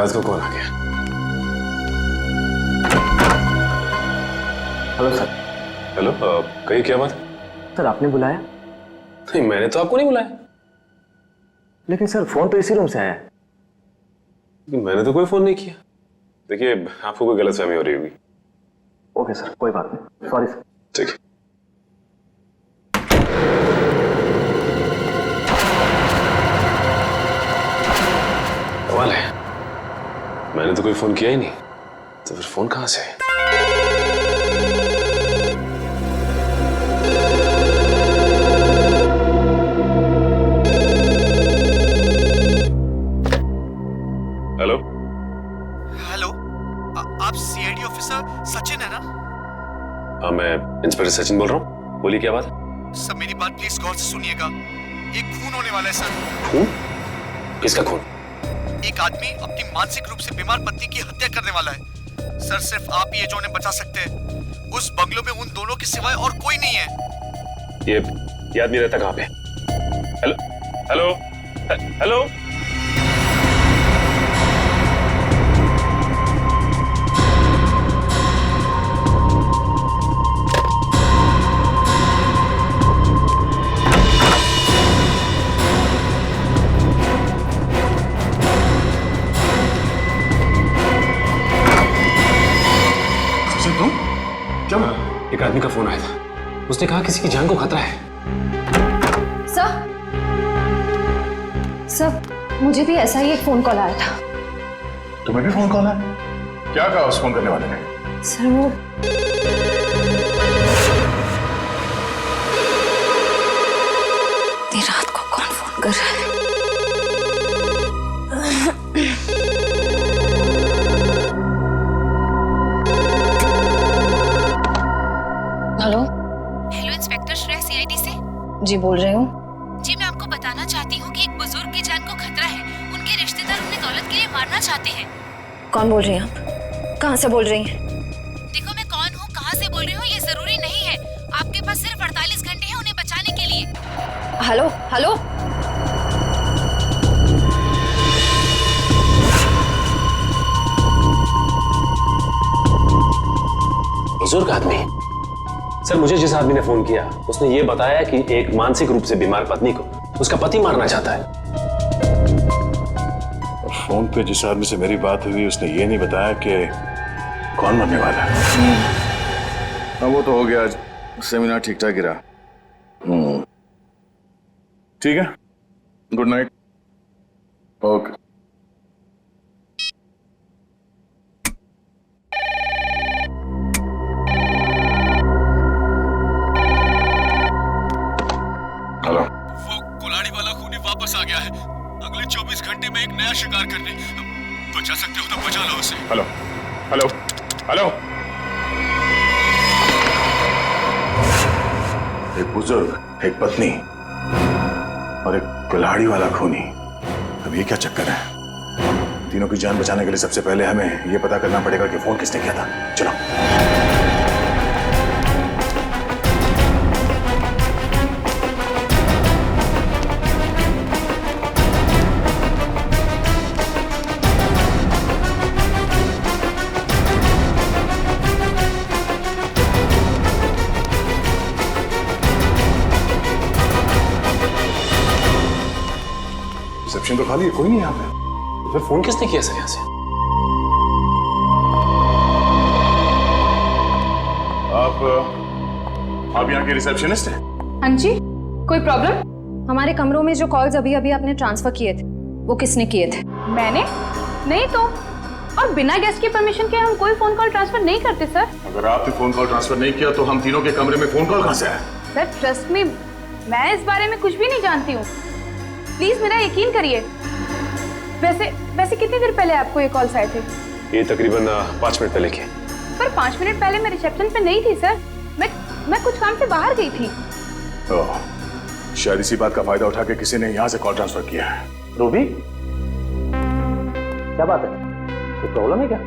सिराज को कॉल आ गया। Hello sir. Hello, कहिए क्या बात? सर आपने बुलाया? नहीं, मैंने तो आपको नहीं बुलाया। लेकिन सर फोन तो इसी रूम से आया है। मैंने तो कोई फोन नहीं किया। देखिए, आपको कोई गलतफहमी हो रही होगी। ओके सर, कोई बात नहीं, सॉरी सर। ठीक है। कमाल है, मैंने तो कोई फोन किया ही नहीं, तो फिर फोन कहां से है? हेलो हेलो, आप सीआईडी ऑफिसर सचिन है ना? हाँ, मैं इंस्पेक्टर सचिन बोल रहा हूँ। बोलिए क्या बात? सर मेरी बात प्लीज गौर से सुनिएगा। एक खून होने वाला है सर। खून? किसका खून? एक आदमी अपनी मानसिक रूप से बीमार पत्नी की हत्या करने वाला है सर। सिर्फ आप ही है जो उन्हें बचा सकते हैं। उस बंगलों में उन दोनों के सिवाय और कोई नहीं है। ये आदमी रहता कहाँ पे? Hello hello hello. एक आदमी का फोन आया था, उसने कहा किसी की जान को खतरा है। सर मुझे भी ऐसा ही एक फोन कॉल आया था। तुम्हें भी फोन कॉल आया? क्या कहा उस फोन करने वाले ने? सर वो इतनी रात को कौन फोन कर रहा है? Hello hello, inspector Shreya CID से। जी बोल रही हूँ। जी मैं आपको बताना चाहती हूँ कि एक बुजुर्ग की जान को खतरा है। उनके रिश्तेदार उन्हें दौलत के लिए मारना चाहते हैं। कौन बोल रही हैं आप? कहाँ से बोल रही हैं? देखो, मैं कौन हूँ, कहाँ से बोल रही हूँ, ये जरूरी नहीं है। आपके पास सिर्फ 48 घंटे हैं उन्हें बचाने के लिए। Hello hello. बुजुर्ग आदमी? सर, मुझे जिस आदमी ने फोन किया उसने ये बताया कि एक मानसिक रूप से बीमार पत्नी को उसका पति मारना चाहता है। फोन पे जिस आदमी से मेरी बात हुई उसने ये नहीं बताया कि कौन मरने वाला है। हाँ वो तो हो गया, आज सेमिनार ठीक ठाक गिरा। ठीक है, गुड नाइट। ओके। हेलो, वो कुल्हाड़ी वाला खूनी वापस आ गया है। अगले 24 घंटे में एक नया शिकार करने। बचा सकते हो तो बचा लो उसे। Hello hello hello. एक बुजुर्ग, एक पत्नी और एक कुल्हाड़ी वाला खूनी। अब ये क्या चक्कर है? तीनों की जान बचाने के लिए सबसे पहले हमें ये पता करना पड़ेगा कि फोन किसने किया था। चलो। रिसेप्शन तो खाली है, कोई नहीं यहाँ पे। फिर फोन किसने किया सर यहाँ से? आप यहाँ के रिसेप्शनिस्ट हैं? हाँ जी, कोई प्रॉब्लम? हमारे कमरों में जो कॉल्स अभी अभी आपने ट्रांसफर किए थे वो किसने किए थे? मैंने? नहीं तो। और बिना गेस्ट की परमिशन के हम कोई फोन कॉल ट्रांसफर नहीं करते सर। अगर आपने फोन कॉल ट्रांसफर नहीं किया तो हम तीनों के कमरे में फोन कॉल कहाँ से आया? सर ट्रस्ट मी, मैं इस बारे में कुछ भी नहीं जानती हूँ। प्लीज मेरा यकीन करिए। वैसे कितनी देर पहले आपको ये कॉल्स आए थे? ये तकरीबन 5 मिनट पहले के। पर 5 मिनट पहले मैं रिसेप्शन पे नहीं थी सर। मैं कुछ काम से बाहर गई थी। ओह, शायद इसी बात का फायदा उठा के किसी ने यहाँ से कॉल ट्रांसफर किया है। रूबी, क्या बात है? कोई प्रॉब्लम है क्या?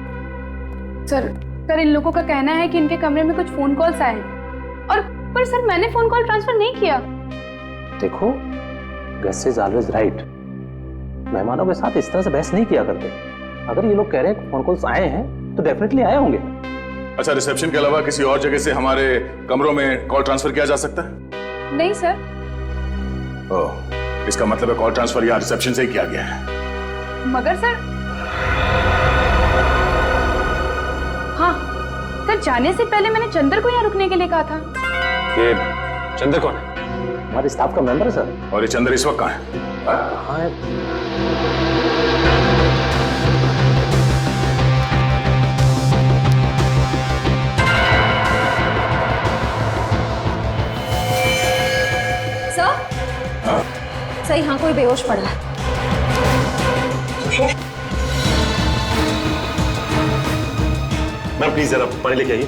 सर इन लोगों का कहना है कि इनके कमरे में कुछ फोन कॉल्स आए हैं। और पर सर मैंने फोन कॉल ट्रांसफर नहीं किया। देखो, गेस्ट इज ऑलवेज राइट। मेहमानों के साथ इस तरह से बहस नहीं किया करते। अगर ये लोग कह रहे हैं फोन कॉल्स आए हैं तो डेफिनेटली आए होंगे। अच्छा, रिसेप्शन के अलावा किसी और जगह से हमारे कमरों में कॉल ट्रांसफर किया जा सकता है? नहीं सर। ओह, इसका मतलब है कॉल ट्रांसफर यहाँ रिसेप्शन से ही किया गया है। मगर सर, हाँ सर, जाने से पहले मैंने चंदर को यहाँ रुकने के लिए कहा था। ये चंदर कौन है? हमारे स्टाफ का मेंबर है सर। और ये चंद्र इस वक्त कहाँ है? कहाँ है? सर, सर यहाँ कोई बेहोश पड़ा है। मैम प्लीज जरा पानी लेके आइए।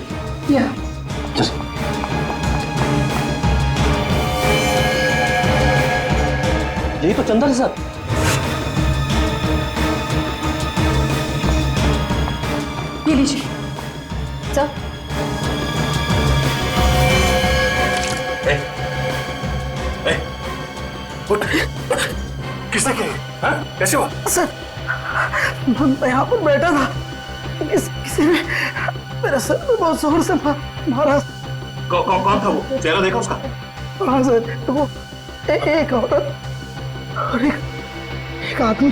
यही तो चंदर है सर। ये लीजिए सर। किसने किया? हाँ? कैसे हुआ? सर, मैं यहाँ पर बैठा था, किसी ने मेरे सर में बहुत जोर से मारा। कौन था वो? चेहरा देखा उसका? हाँ सर, वो एक औरत और एक आदमी।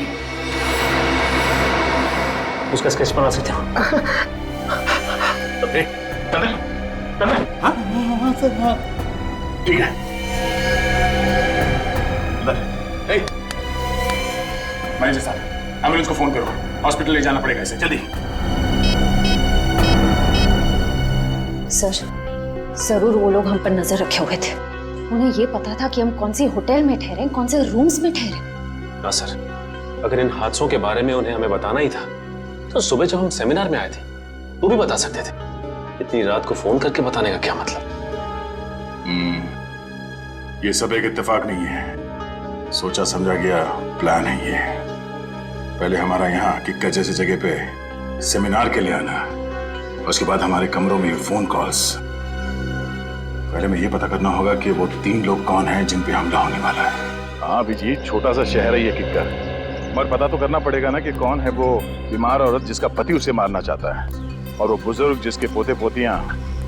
उसका स्केच बना सकते हो? हाँ सर, हाँ। ठीक है। मैनेजर साहब, एम्बुलेंस को फोन करो, हॉस्पिटल ले जाना पड़ेगा इसे, जल्दी। सर, जरूर वो लोग हम पर नजर रखे हुए थे। उन्हें ये पता था कि हम कौन सी होटल में ठहरे, कौन से रूम्स में ठहरे। ना सर, अगर इन हादसों के बारे में उन्हें हमें बताना ही था तो सुबह जब हम सेमिनार में आए थे तो भी बता सकते थे। इतनी रात को फोन करके बताने का क्या मतलब? ये सब एक इत्तेफाक नहीं है, सोचा समझा गया प्लान है ये। पहले हमारा यहाँ किक्कर जैसी जगह पे सेमिनार के लिए आना, उसके बाद हमारे कमरों में फोन कॉल्स। पहले में ये पता करना होगा कि वो 3 लोग कौन हैं जिन पे हमला होने वाला है। हाँ अभिजीत, छोटा सा शहर है ये किक्कर, मगर पता तो करना पड़ेगा ना कि कौन है वो बीमार औरत जिसका पति उसे मारना चाहता है, और वो बुजुर्ग जिसके पोते पोतियां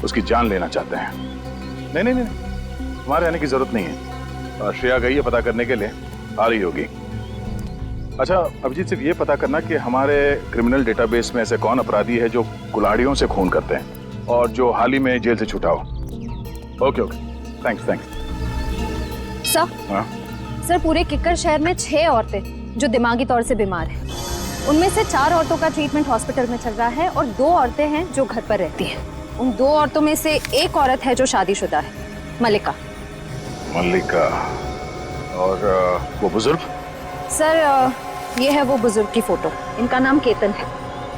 उसकी जान लेना चाहते हैं। नहीं नहीं नहीं, तुम्हारे आने की जरूरत नहीं है। और श्रेया गई है पता करने के लिए, आ रही होगी। अच्छा अभिजीत, सिर्फ ये पता करना कि हमारे क्रिमिनल डेटाबेस में ऐसे कौन अपराधी है जो कुल्हाड़ियों से खून करते हैं और जो हाल ही में जेल से छूटा हो। Okay okay, thanks thanks. Sir, हाँ सर, पूरे किक्कर शहर में 6 औरतें जो दिमागी तौर से बीमार हैं। उनमें से 4 औरतों का ट्रीटमेंट हॉस्पिटल में चल रहा है और 2 औरतें हैं जो घर पर रहती हैं। उन 2 औरतों में से एक औरत है जो शादीशुदा है, मल्लिका। मल्लिका। और वो बुजुर्ग? सर, ये है वो बुजुर्ग की फोटो। इनका नाम केतन है,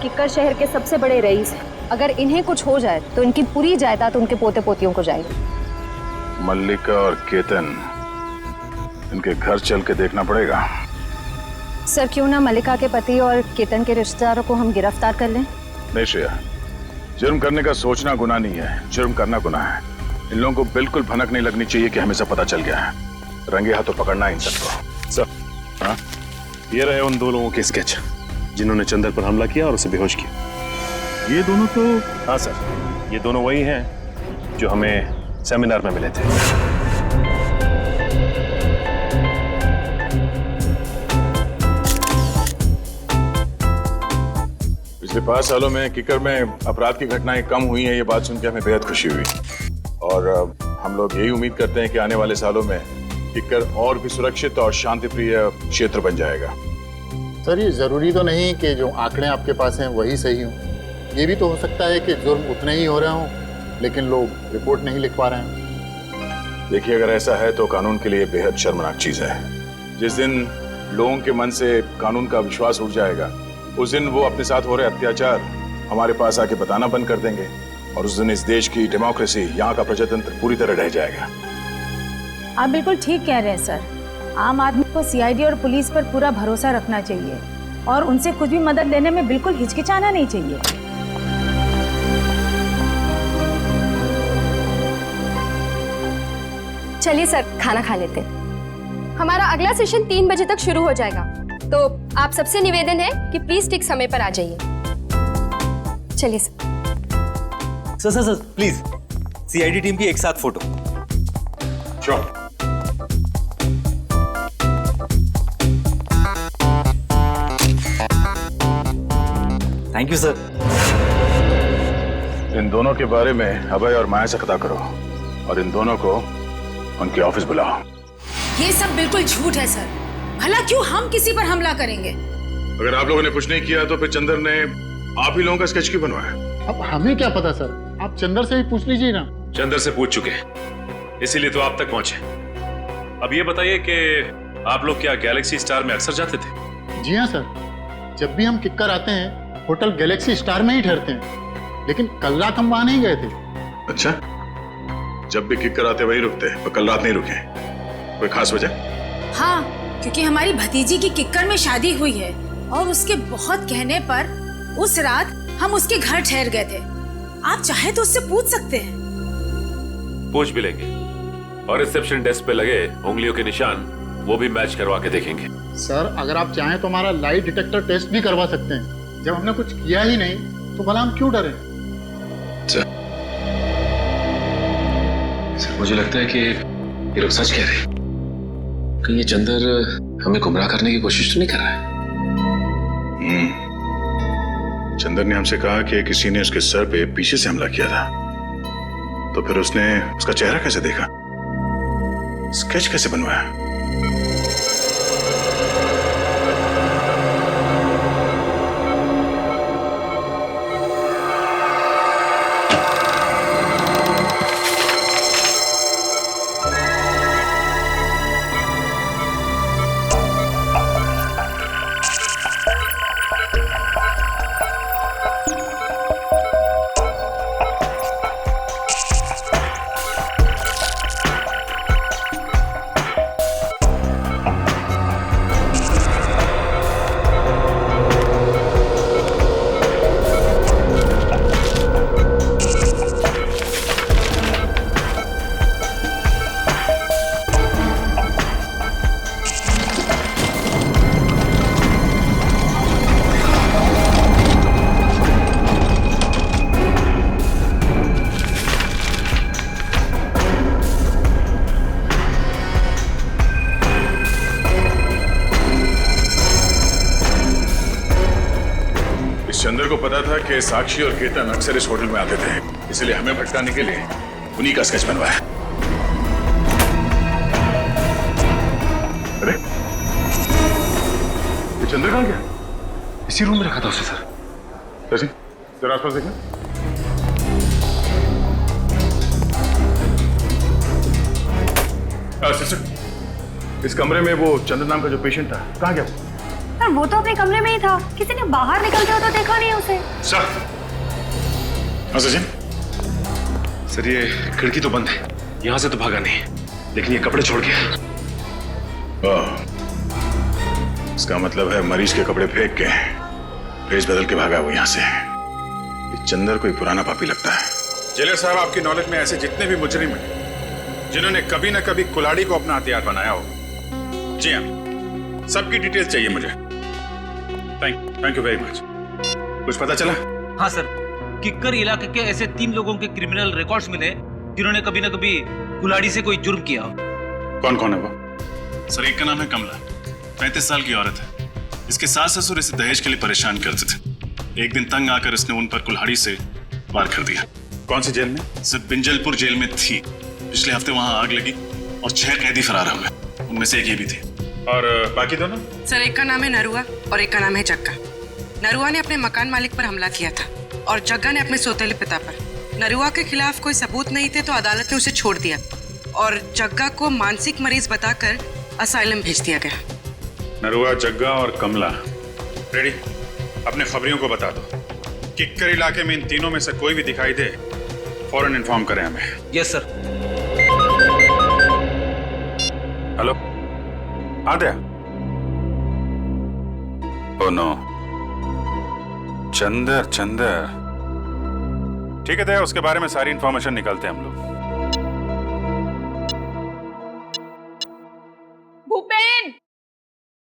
किक्कर शहर के सबसे बड़े रईस हैं। अगर इन्हें कुछ हो जाए तो इनकी पूरी जायदाद उनके पोते पोतियों को जाएगी। मल्लिका और केतन, इनके घर चल के देखना पड़ेगा। सर, क्यों ना मल्लिका के पति और केतन के रिश्तेदारों को हम गिरफ्तार कर लें? नहीं श्रेया, जुर्म करने का सोचना गुनाह नहीं है, जुर्म करना गुनाह है। इन लोगों को बिल्कुल भनक नहीं लगनी चाहिए कि हमें सब पता चल गया है। रंगे हाथों पकड़ना इन सबको। सर, हाँ ये रहे उन 2 लोगों के स्केच जिन्होंने चंदर पर हमला किया और उसे बेहोश किया। ये दोनों तो? हाँ सर, ये दोनों वही हैं जो हमें सेमिनार में मिले थे। पिछले 5 सालों में किक्कर में अपराध की घटनाएं कम हुई हैं, ये बात सुनकर हमें बेहद खुशी हुई। और हम लोग यही उम्मीद करते हैं कि आने वाले सालों में किक्कर और भी सुरक्षित और शांतिप्रिय क्षेत्र बन जाएगा। सर, ये जरूरी तो नहीं कि जो आंकड़े आपके पास हैं वही सही हों। ये भी तो हो सकता है कि जुर्म उतने ही हो रहे हों लेकिन लोग रिपोर्ट नहीं लिख पा रहे हैं। देखिए, अगर ऐसा है तो कानून के लिए बेहद शर्मनाक चीज है। जिस दिन लोगों के मन से कानून का विश्वास उठ जाएगा, उस दिन वो अपने साथ हो रहे अत्याचार हमारे पास आके बताना बंद कर देंगे, और उस दिन इस देश की डेमोक्रेसी, यहाँ का प्रजातंत्र पूरी तरह रह जाएगा। आप बिल्कुल ठीक कह रहे हैं सर। आम आदमी को सीआईडी और पुलिस पर पूरा भरोसा रखना चाहिए और उनसे कुछ भी मदद लेने में बिल्कुल हिचकिचाना नहीं चाहिए। चलिए सर, खाना खा लेते। हमारा अगला सेशन 3 बजे तक शुरू हो जाएगा। तो आप सबसे निवेदन है कि प्लीज ठीक समय पर आ जाइए। चलिए sir. Sir please CID team की एक साथ फोटो। श्योर। Thank you sir. इन दोनों के बारे में अभय और माया से पता करो और इन दोनों को उनके ऑफिस बुलाओ। ये सब बिल्कुल झूठ है सर। भला क्यों हम किसी पर हमला करेंगे? अगर आप लोगों ने कुछ नहीं किया तो फिर चंदर ने आप ही लोगों का स्केच क्यों बनवाया? अब हमें क्या पता सर, आप चंदर से ही पूछ लीजिए ना। चंदर से पूछ चुके हैं, इसीलिए तो आप तक पहुंचे। अब ये बताइए कि आप लोग क्या गैलेक्सी स्टार में अक्सर जाते थे? जी हाँ सर, जब भी हम किक्कर आते हैं होटल गैलेक्सी स्टार में ही ठहरते हैं, लेकिन कल रात हम वहां नहीं गए थे। अच्छा, जब भी किक कराते वही रुकते, तो कल रात नहीं रुके? कोई खास वजह? हाँ, क्योंकि हमारी भतीजी की किक्कर में शादी हुई है और उसके बहुत कहने पर उस रात हम उसके घर ठहर गए थे। आप चाहे तो उससे पूछ सकते हैं। पूछ भी लेंगे और रिसेप्शन डेस्क पे लगे उंगलियों के निशान वो भी मैच करवा के देखेंगे। सर अगर आप चाहें तो हमारा लाई डिटेक्टर टेस्ट भी करवा सकते हैं। जब हमने कुछ किया ही नहीं तो भला हम क्यों डरे? सर मुझे लगता है कि ये लोग सच कह रहे हैं। कहीं ये चंदर हमें गुमराह करने की कोशिश तो नहीं कर रहा है? चंदर ने हमसे कहा कि किसी ने उसके सर पे पीछे से हमला किया था, तो फिर उसने उसका चेहरा कैसे देखा, स्केच कैसे बनवाया? चंदर को पता था कि साक्षी और केतन अक्सर इस होटल में आते थे, इसलिए हमें भटकाने के लिए उन्हीं का स्केच बनवाया। अरे ये चंदर कहाँ गया? इसी रूम में रखा था उसे सर। जरा आसपास देखना। सिस्टर, इस कमरे में वो चंदर नाम का जो पेशेंट था कहाँ गया? सर वो तो अपने कमरे में ही था, किसी ने बाहर निकलते हो तो देखा नहीं उसे। सर, हाँ सचिन। सर ये खिड़की तो बंद है, यहाँ से तो भागा नहीं, लेकिन ये कपड़े छोड़ गया। इसका मतलब है मरीज के कपड़े फेंक के भेष बदल के भागा वो यहाँ से। ये चंदर कोई पुराना पापी लगता है। जेलर साहब, आपकी नॉलेज में ऐसे जितने भी मुजरिम हैं जिन्होंने कभी न कभी कुल्हाड़ी को अपना हथियार बनाया हो, जी हाँ, सबकी डिटेल्स चाहिए मुझे। Thank you very much. कुछ पता चला? हाँ सर, किक्कर इलाके के ऐसे 3 लोगों के क्रिमिनल रिकॉर्ड्स मिले जिन्होंने कभी न कभी कुल्हाड़ी से कोई जुर्म किया हो। कौन कौन है वो? सर एक का नाम है कमला, 35 साल की औरत है। इसके सास ससुर इसे दहेज के लिए परेशान करते थे। एक दिन तंग आकर इसने उन पर कुल्हाड़ी से वार कर दिया। कौन सी जेल में? सर बिंजलपुर जेल में थी। पिछले हफ्ते वहां आग लगी और 6 कैदी फरार हुए, उनमें से एक ये भी थे। और बाकी दोनों? सर एक का नाम है नरुआ और एक का नाम है जग्गा। नरुआ ने अपने मकान मालिक पर हमला किया था और जग्गा ने अपने सौतेले पिता पर। नरुआ के खिलाफ कोई सबूत नहीं थे तो अदालत ने उसे छोड़ दिया और जग्गा को मानसिक मरीज बताकर असाइलम भेज दिया गया। नरुआ, जग्गा और कमला रेडी? अपने खबरियों को बता दो, किक्कर इलाके में इन तीनों में से कोई भी दिखाई दे फौरन इन्फॉर्म करें हमें। Yes sir. हेलो, हाँ दया। Oh no, Chandar. ठीक है दया, उसके बारे में सारी इंफॉर्मेशन निकालते हैं हम लोग। भूपेन,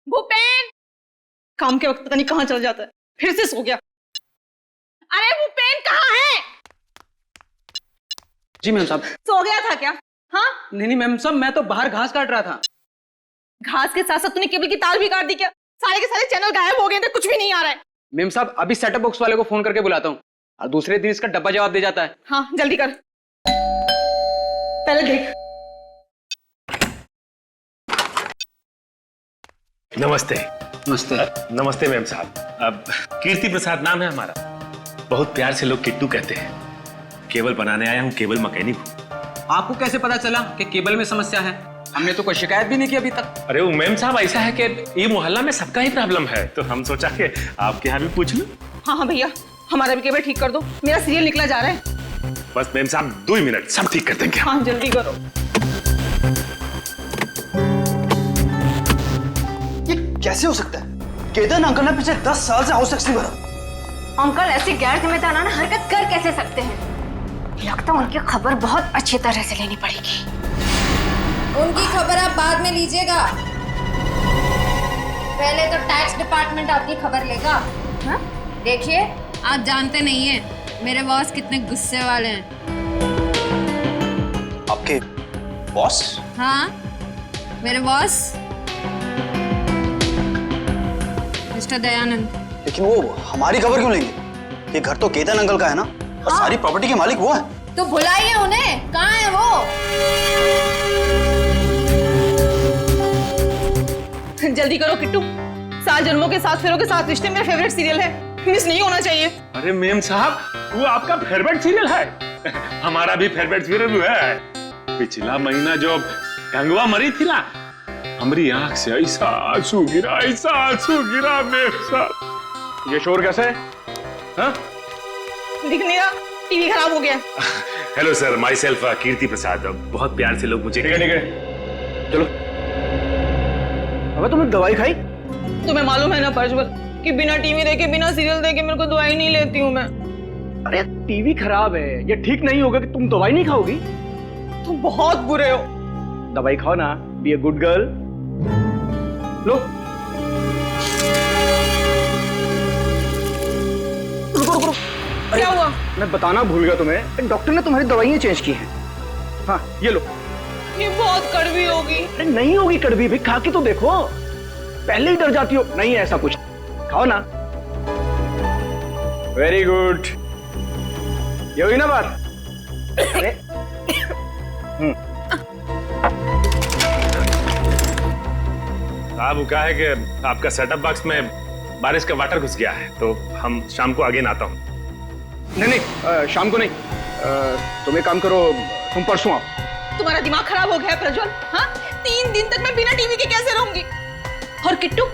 भूपेन, काम के वक्त पता नहीं कहाँ चल जाता है, फिर से सो गया। अरे वो पेन कहाँ है? जी मैम साहब। सो गया था क्या? हाँ नहीं मैम साहब, मैं तो बाहर घास काट रहा था। घास के साथ साथ तूने केबल की तार भी काट दी क्या? सारे के सारे चैनल गायब हो गए थे, कुछ भी नहीं आ रहा है। मैम साहब अभी सेटअप बॉक्स वाले को फोन करके बुलाता हूँ और दूसरे दिन इसका डब्बा जवाब दे जाता है। हाँ जल्दी कर, पहले देख। नमस्ते। नमस्ते। नमस्ते मैम साहब। अब कीर्ति प्रसाद नाम है हमारा। बहुत प्यार से लोग किट्टू कहते हैं। केबल बनाने आया हूँ, केबल मैकेनिक हूँ। आपको कैसे पता चला कि केबल में समस्या है? हमने तो कोई शिकायत भी नहीं की अभी तक। अरे वो मैम साहब ऐसा है कि ये मोहल्ला में सबका ही प्रॉब्लम है, तो हम सोचा कि आपके यहाँ भी पूछ लूं। हाँ भैया, हमारा भी केबल ठीक कर दो, मेरा सीरियल निकला जा रहा है। बस मैम साहब 2 मिनट, सब ठीक कर देंगे। हाँ जल्दी करो। ये कैसे हो सकता है? केतन अंकल ने पिछले 10 साल से हाउस टैक्स नहीं भरा। अंकल ऐसी गैर जिम्मेदाराना हरकत कर कैसे सकते हैं? लगता है उनकी खबर बहुत अच्छी तरह से लेनी पड़ेगी। उनकी खबर आप बाद में लीजिएगा, पहले तो टैक्स डिपार्टमेंट आपकी खबर लेगा। हाँ? देखिए आप जानते नहीं हैं मेरे बॉस कितने गुस्से वाले हैं। आपके बॉस? हाँ मेरे बॉस मिस्टर दयानंद। लेकिन वो हमारी खबर क्यों लेंगे? ये घर तो केतन अंकल का है ना, और सारी प्रॉपर्टी के मालिक वो है। तो बुलाइए उन्हें, कहाँ है वो? जल्दी करो किट्टू, 7 जन्मों के 7 फेरों के 7 रिश्ते मेरा फेवरेट सीरियल है, मिस नहीं होना चाहिए। अरे मैम साहब वो आपका फेवरेट सीरियल है। हमारा भी फेवरेट सीरियल है। पिछला महीना जो गंगवा मरी थी ना, हमारी आंख से ऐसा आंसू गिरा मैम साहब। ये शोर कैसे है? हाँ? दिख नहीं रहा, टीवी खराब हो गया। हेलो सर, माई सेल्फ कीर्ति प्रसाद। बहुत प्यार से लोग मुझे। ठीक है चलो। अबे तुमने दवाई खाई? तुम्हें मालूम है ना प्रज्वल कि बिना टीवी देखे, बिना सीरियल देखे मेरे को दवाई नहीं लेती हूँ मैं। अरे टीवी खराब है, ये ठीक नहीं होगा कि तुम दवाई नहीं खाओगी। तुम बहुत बुरे हो। दवाई खाओ ना, बी ए गुड गर्ल। लो रुको। क्या हुआ? मैं बताना भूल गया तुम्हें, डॉक्टर ने तुम्हारी दवाइयाँ चेंज की हैं। हाँ ये लो। ये बहुत कड़वी होगी। अरे नहीं होगी कड़वी भी, खा के तो देखो। पहले ही डर जाती हो। नहीं है ऐसा कुछ, खाओ ना। वेरी गुड, ये हुई ना बात। अरे साहब क्या है कि आपका सेटअप बॉक्स में बारिश का वाटर घुस गया है, तो हम शाम को आगे आता हूँ। नहीं शाम को नहीं, तुम एक काम करो, तुम परसों आओ। तुम्हारा दिमाग खराब हो गया है प्रज्वल। हाँ 3 दिन तक मैं बिना टीवी के कैसे रहूंगी? और किट्टू,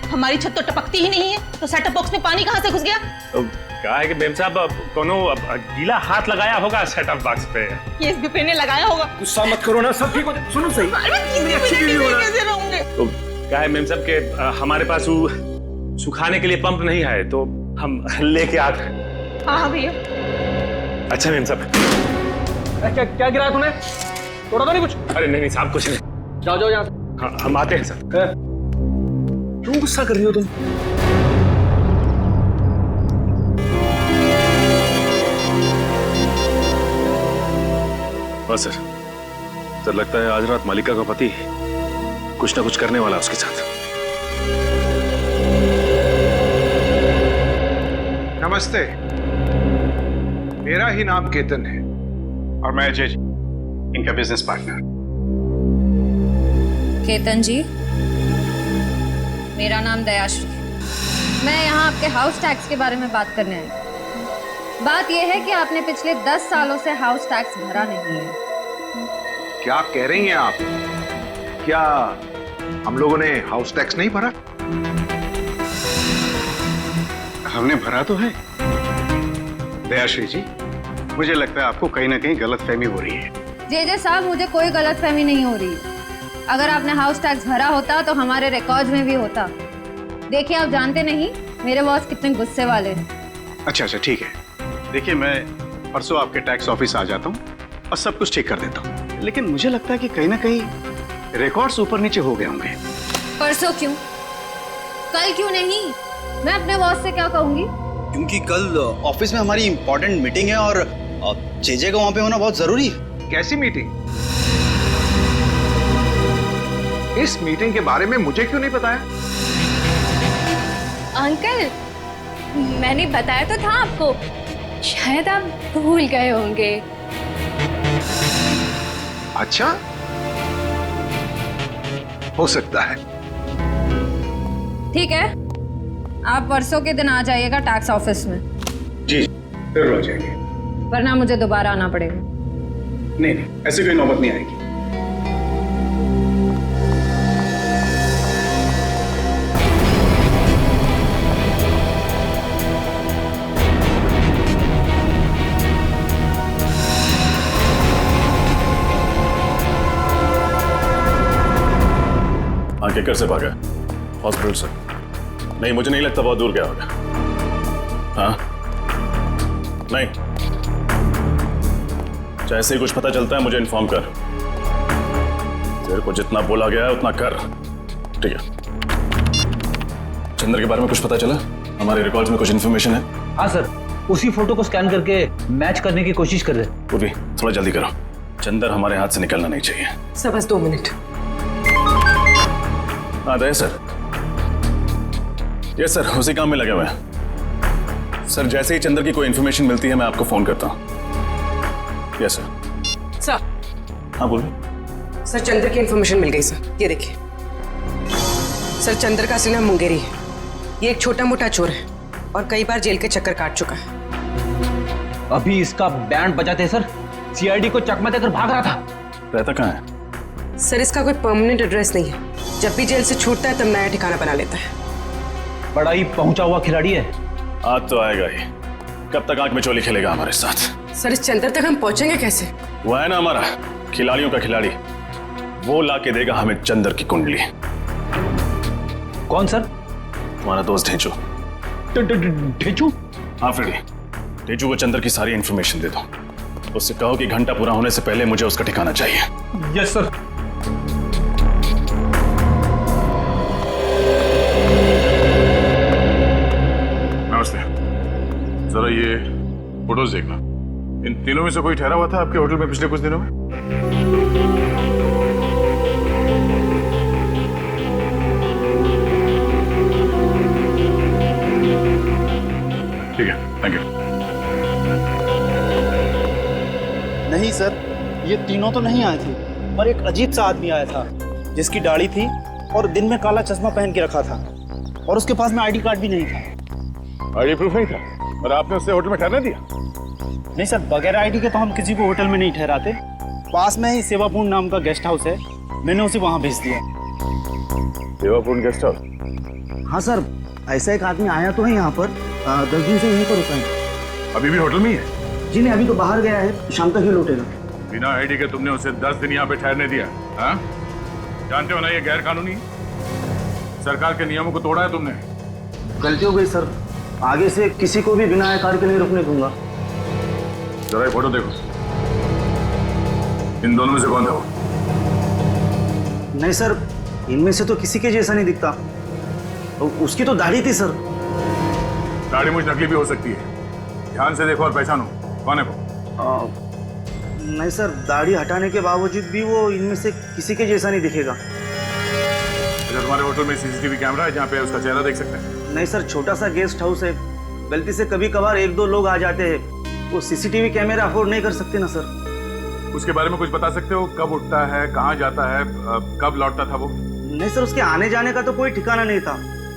हमारी छत तो टपकती ही नहीं है, तो सेटअप बॉक्स में पानी कहाँ से घुस गया? तो क्या है कि मैम साहब कोनो गीला हाथ लगाया होगा सेटअप बॉक्स पे। ये इस विपिन ने लगाया होगा। गुस्सा मत करो ना, सब ठीक हो जाए। सुनो सही, कैसे रहूंगे? तो क्या है मैम साहब के हमारे पास वो सुखाने के लिए पंप नहीं है, तो हम लेके आते हैं। हाँ भैया। अच्छा मैम साहब। क्या गिराया तूने? तोड़ा तो नहीं कुछ? अरे नहीं साहब कुछ नहीं। जाओ यहाँ से। हाँ हम आते हैं सर। क्यों गुस्सा कर रही हो तुम? हाँ सर लगता है आज रात मालिका का पति कुछ ना कुछ करने वाला उसके साथ। नमस्ते, मेरा ही नाम केतन है और मैं अजय, इनका बिजनेस पार्टनर। केतन जी, मेरा नाम दयाश्री है। मैं यहाँ आपके हाउस टैक्स के बारे में बात करने आई। बात यह है कि आपने पिछले 10 सालों से हाउस टैक्स भरा नहीं है। क्या कह रही हैं आप? क्या हम लोगों ने हाउस टैक्स नहीं भरा? हमने भरा तो है। दयाश्री जी, मुझे लगता है आपको कहीं ना कहीं गलतफहमी हो रही है। जे साहब, मुझे कोई गलतफहमी नहीं हो रही। अगर आपने हाउस टैक्स भरा होता तो हमारे रिकॉर्ड्स में भी होता। देखिए, आप जानते नहीं मेरे बॉस कितने गुस्से वाले हैं। अच्छा ठीक है। देखिए, मैं परसों आपके टैक्स ऑफिस आ जाता हूँ और सब कुछ ठीक कर देता हूँ, लेकिन मुझे लगता है कि कहीं ना कहीं रिकॉर्ड्स ऊपर नीचे हो गए होंगे। परसों क्यों? कल क्यों नहीं? मैं अपने बॉस से क्या कहूंगी? क्योंकि कल ऑफिस में हमारी इंपॉर्टेंट मीटिंग है और जेजे का वहां पे होना बहुत जरूरी है। कैसी मीटिंग? इस मीटिंग के बारे में मुझे क्यों नहीं बताया? अंकल, मैंने बताया तो था आपको, शायद आप भूल गए होंगे। अच्छा, हो सकता है। ठीक है, आप परसों के दिन आ जाइएगा टैक्स ऑफिस में। जी जरूर आ जाएंगे। वरना मुझे दोबारा आना पड़ेगा। नहीं नहीं, ऐसी कोई नौबत नहीं आएगी। किकर से भागा हॉस्पिटल से? नहीं, मुझे नहीं लगता बहुत दूर गया होगा। हाँ नहीं, जैसे ही कुछ पता चलता है मुझे इन्फॉर्म कर। तेरे को जितना बोला गया है उतना कर, ठीक है? चंद्र के बारे में कुछ पता चला? हमारे रिकॉर्ड्स में कुछ इन्फॉर्मेशन है? हाँ सर, उसी फोटो को स्कैन करके मैच करने की कोशिश कर रहे। पूर्वी थोड़ा जल्दी करो, चंद्र हमारे हाथ से निकलना नहीं चाहिए। सर बस 2 मिनट। हाँ दे सर। यस सर, उसी काम में लगे हुए हैं। सर जैसे ही चंद्र की कोई इन्फॉर्मेशन मिलती है मैं आपको फोन करता हूँ। Yes sir. सर। हाँ बोलिए। सर चंद्र की इन्फॉर्मेशन मिल गई सर, ये देखिए। सर चंद्र का असली नाम मुंगेरी है। ये एक छोटा मोटा चोर है और कई बार जेल के चक्कर काट चुका है। अभी इसका बैंड बजाते सर, सीआईडी को चकमा देकर भाग रहा था। रहता कहाँ है? सर इसका कोई परमानेंट एड्रेस नहीं है। जब भी जेल से छूटता है तब नया ठिकाना बना लेता है। बड़ा ही पहुंचा हुआ खिलाड़ी है। आज तो आएगा ही। कब तक आंख में चोली खेलेगा हमारे साथ? सर इस चंद्र तक हम पहुंचेंगे कैसे? वो है ना हमारा खिलाड़ियों का खिलाड़ी, वो ला के देगा हमें चंद्र की कुंडली। कौन सर? तुम्हारा दोस्त ढेंचू। ढेंचू? हाँ फ्रेडी, ढेंचू को चंद्र की सारी इंफॉर्मेशन दे दो। उससे कहो कि घंटा पूरा होने से पहले मुझे उसका ठिकाना चाहिए। Yes sir. जरा ये फोटोज देखना। इन तीनों में से कोई ठहरा हुआ था आपके होटल में पिछले कुछ दिनों में? ठीक है, थैंक यू। नहीं सर, ये तीनों तो नहीं आए थे, पर एक अजीब सा आदमी आया था जिसकी दाढ़ी थी और दिन में काला चश्मा पहन के रखा था और उसके पास में आईडी कार्ड भी नहीं था। आईडी प्रूफ नहीं था और आपने उससे होटल में ठहरने दिया? नहीं सर, बगैर आईडी के तो हम किसी को होटल में नहीं ठहराते। पास में ही सेवापूर्ण नाम का गेस्ट हाउस है, मैंने उसे वहां भेज दिया। सेवापूर्ण गेस्ट हाउस? हाँ सर, ऐसा एक आदमी आया तो है यहाँ पर, 10 दिन से यहीं पर रुका है। अभी भी होटल में ही है? जी नहीं, अभी तो बाहर गया है, शाम तक ही लौटेगा। बिना आईडी के तुमने उसे 10 दिन यहाँ पे ठहरने दिया? हाँ? जानते हो ना ये गैर कानूनी है? सरकार के नियमों को तोड़ा है तुमने। गलती हो गई सर, आगे से किसी को भी बिना आईडी के नहीं रुकने दूंगा। जरा ये फोटो देखो, इन दोनों में से कौन था वो? नहीं सर, इनमें से तो किसी के जैसा नहीं दिखता। उसकी तो दाढ़ी थी सर। दाढ़ी मुझ नकली भी हो सकती है, ध्यान से देखो और पहचानो कौन है वो। नहीं सर, दाढ़ी हटाने के बावजूद भी वो इनमें से किसी के जैसा नहीं दिखेगा। अच्छा, तुम्हारे होटल में सीसीटीवी कैमरा है जहाँ पे उसका चेहरा देख सकते हैं? नहीं सर, छोटा सा गेस्ट हाउस है, गलती से कभी कभार 1-2 लोग आ जाते हैं, वो सीसीटीवी कैमरा अफोर्ड नहीं कर सकते ना सर। उसके बारे में कुछ बता सकते हो? कब उठता है, कहाँ जाता है, कब लौटता था वो? नहीं सर, उसके आने जाने का तो कोई ठिकाना नहीं था।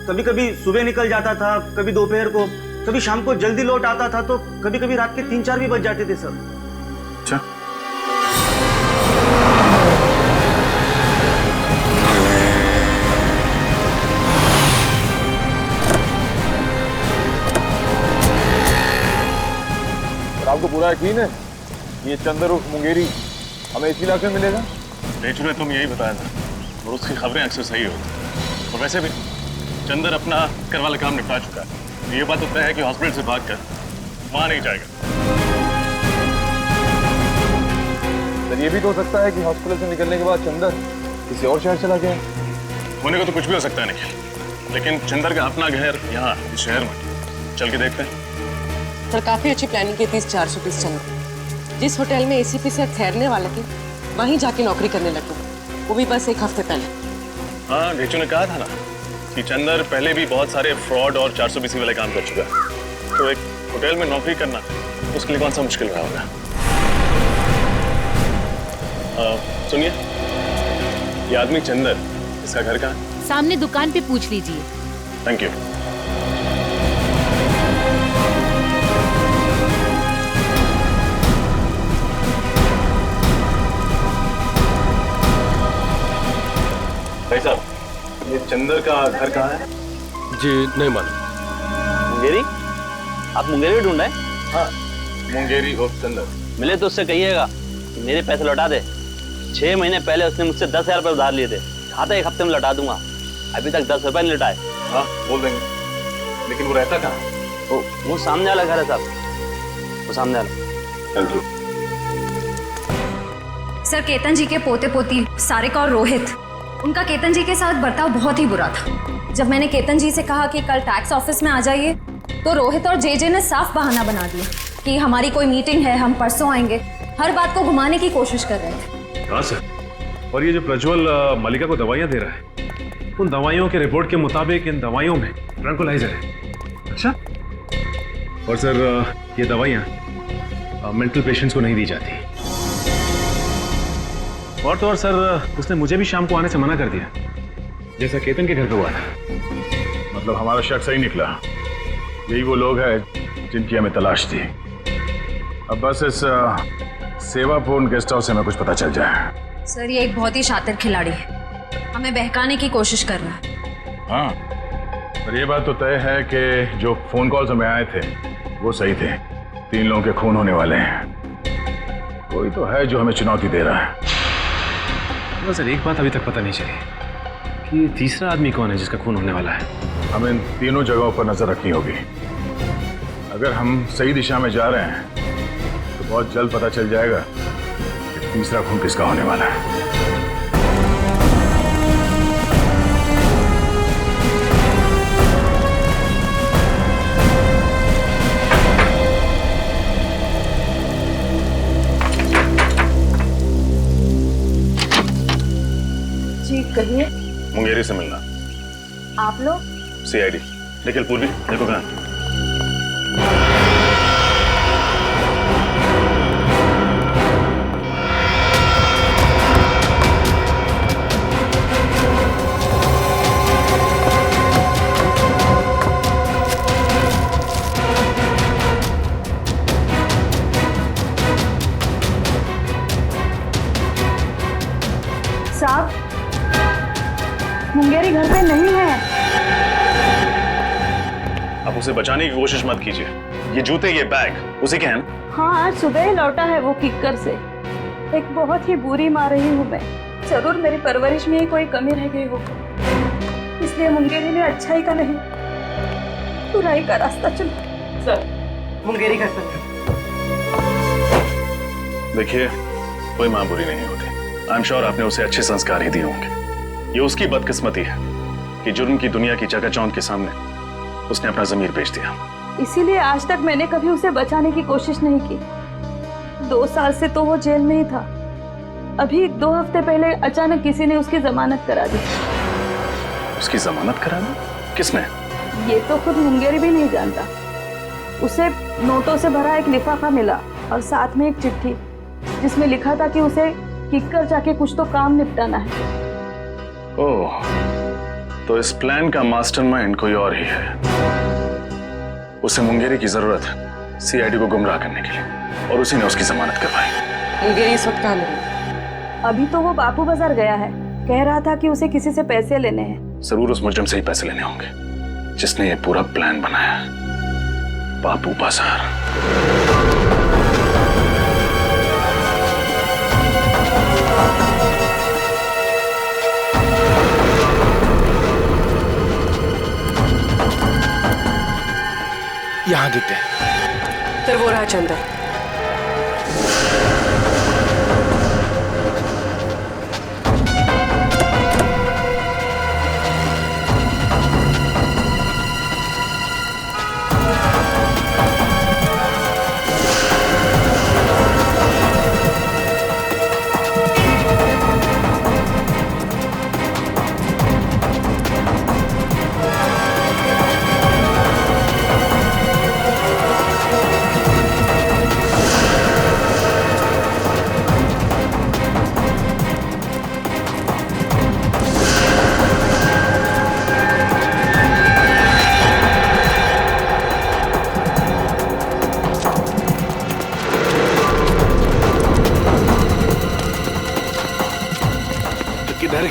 कभी कभी सुबह निकल जाता था, कभी दोपहर को, कभी शाम को जल्दी लौट आता था, तो कभी कभी रात के 3-4 भी बज जाते थे सर। अच्छा, आपको पूरा यकीन है ये चंद्र उर्फ मुंगेरी हमें इसी इलाके में मिलेगा? ढेंचू ने तुम यही बताया था और उसकी खबरें अक्सर सही होती। और वैसे भी चंद्र अपना कर वाला काम निपटा चुका है। ये बात तो तय है कि हॉस्पिटल से भागकर वहां नहीं जाएगा। सर ये भी तो हो सकता है कि हॉस्पिटल से निकलने के बाद चंद्र किसी और शहर चला गया। होने को तो कुछ भी हो सकता है निखिल, लेकिन चंदर का अपना घर यहाँ इस शहर में, चल के देखते हैं। सर काफी अच्छी प्लानिंग की थी इस 400 पीस चंदर। जिस होटल में एसीपी सर ठहरने वाले थे वहीं जाके नौकरी करने लगे, वो भी बस 1 हफ्ते पहले। हाँ, घेचू ने कहा था ना कि चंदर पहले भी बहुत सारे फ्रॉड और 420 वाले काम कर चुका है, तो एक होटल में नौकरी करना उसके लिए कौन सा मुश्किल रहा होगा। सुनिए, ये आदमी चंदर, इसका घर कहाँ है? सामने दुकान पे पूछ लीजिए। Thank you. भाई साहब, ये चंदर का घर कहाँ है? जी नहीं मालूम। मुंगेरी? आप मुंगेरी ढूंढ रहे हैं? हाँ, मुंगेरी और चंदर। मिले तो उससे कहिएगा कि मेरे पैसे लौटा दे। 6 महीने पहले उसने मुझसे 10,000 रुपये उधार लिए थे, कहा था 1 हफ्ते में लौटा दूंगा, अभी तक 10 रुपये नहीं लौटाए। हाँ बोल देंगे, लेकिन वो रहता कहाँ? वो सामने वाला घर है साहब, वो सामने वाला। Thank you. सर, केतन जी के पोते पोती सारिका और रोहित, उनका केतन जी के साथ बर्ताव बहुत ही बुरा था। जब मैंने केतन जी से कहा कि कल टैक्स ऑफिस में आ जाइए, तो रोहित और जेजे ने साफ बहाना बना दिया कि हमारी कोई मीटिंग है, हम परसों आएंगे। हर बात को घुमाने की कोशिश कर रहे थे। हाँ सर, और ये जो प्रज्वल मलिका को दवाइयाँ दे रहा है, उन दवाइयों के रिपोर्ट के मुताबिक इन दवाइयों में ट्रैंकुलाइजर है। अच्छा, और सर ये दवाइयाँ मेंटल पेशेंट्स को नहीं दी जाती। और तो और सर, उसने मुझे भी शाम को आने से मना कर दिया, जैसा केतन के घर पे हुआ था। मतलब हमारा शक सही निकला, यही वो लोग हैं जिनकी हमें तलाश थी। अब बस इस सेवापूर्ण गेस्ट हाउस से हमें कुछ पता चल जाए। सर, ये एक बहुत ही शातिर खिलाड़ी है, हमें बहकाने की कोशिश कर रहा है। हाँ, पर ये बात तो तय है कि जो फोन कॉल्स हमें आए थे वो सही थे। 3 लोगों के खून होने वाले हैं। कोई तो है जो हमें चुनौती दे रहा है। सर, एक बात अभी तक पता नहीं चली कि तीसरा आदमी कौन है जिसका खून होने वाला है। हमें इन तीनों जगहों पर नजर रखनी होगी। अगर हम सही दिशा में जा रहे हैं तो बहुत जल्द पता चल जाएगा कि तीसरा खून किसका होने वाला है। जी कहिए। मुंगेरी से मिलना। आप लोग? CID। निखिल पूर्वी, देखो कहाँ। साहब, मुंगेरी घर पे नहीं है। आप उसे बचाने की कोशिश मत कीजिए। ये जूते, ये बैग उसी के हैं ना? हाँ, आज सुबह ही लौटा है वो किक्कर से। एक बहुत ही बुरी माँ रही हूँ मैं। जरूर मेरी परवरिश में ही कोई कमी रह गई हो, इसलिए मुंगेरी ने अच्छाई का नहीं बुराई का रास्ता चुना। सर, मुंगेरी घर पर। देखिए, कोई माँ बुरी नहीं होती। आई एम श्योर आपने उसे अच्छे संस्कार ही दिए होंगे। ये उसकी बदकिस्मती है कि जुर्म की दुनिया की चकाचौंध के सामने उसने अपना ज़मीर बेच दिया। इसीलिए आज तक मैंने कभी उसे बचाने की कोशिश नहीं की। 2 साल से तो वो जेल में ही था। अभी 2 हफ्ते पहले अचानक किसी ने उसकी जमानत करा दी। उसकी जमानत करा दी? किसने? ये तो खुद मुंगेरी भी नहीं जानता। उसे नोटों से भरा एक लिफाफा मिला और साथ में एक चिट्ठी जिसमें लिखा था कि उसे किक्कर जाके कुछ तो काम निपटाना है। ओह, तो इस प्लान का मास्टरमाइंड कोई और ही है। उसे मुंगेरी की जरूरत है CID को गुमराह करने के लिए, और उसी ने उसकी जमानत करवाई। मुंगेरी इस वक्त कहाँ मिली? अभी तो वो बापू बाजार गया है। कह रहा था कि उसे किसी से पैसे लेने हैं। जरूर उस मुजरिम से ही पैसे लेने होंगे जिसने ये पूरा प्लान बनाया। बापू बाजार। यहाँ दिखते हैं। फिर वो रहा चंदर।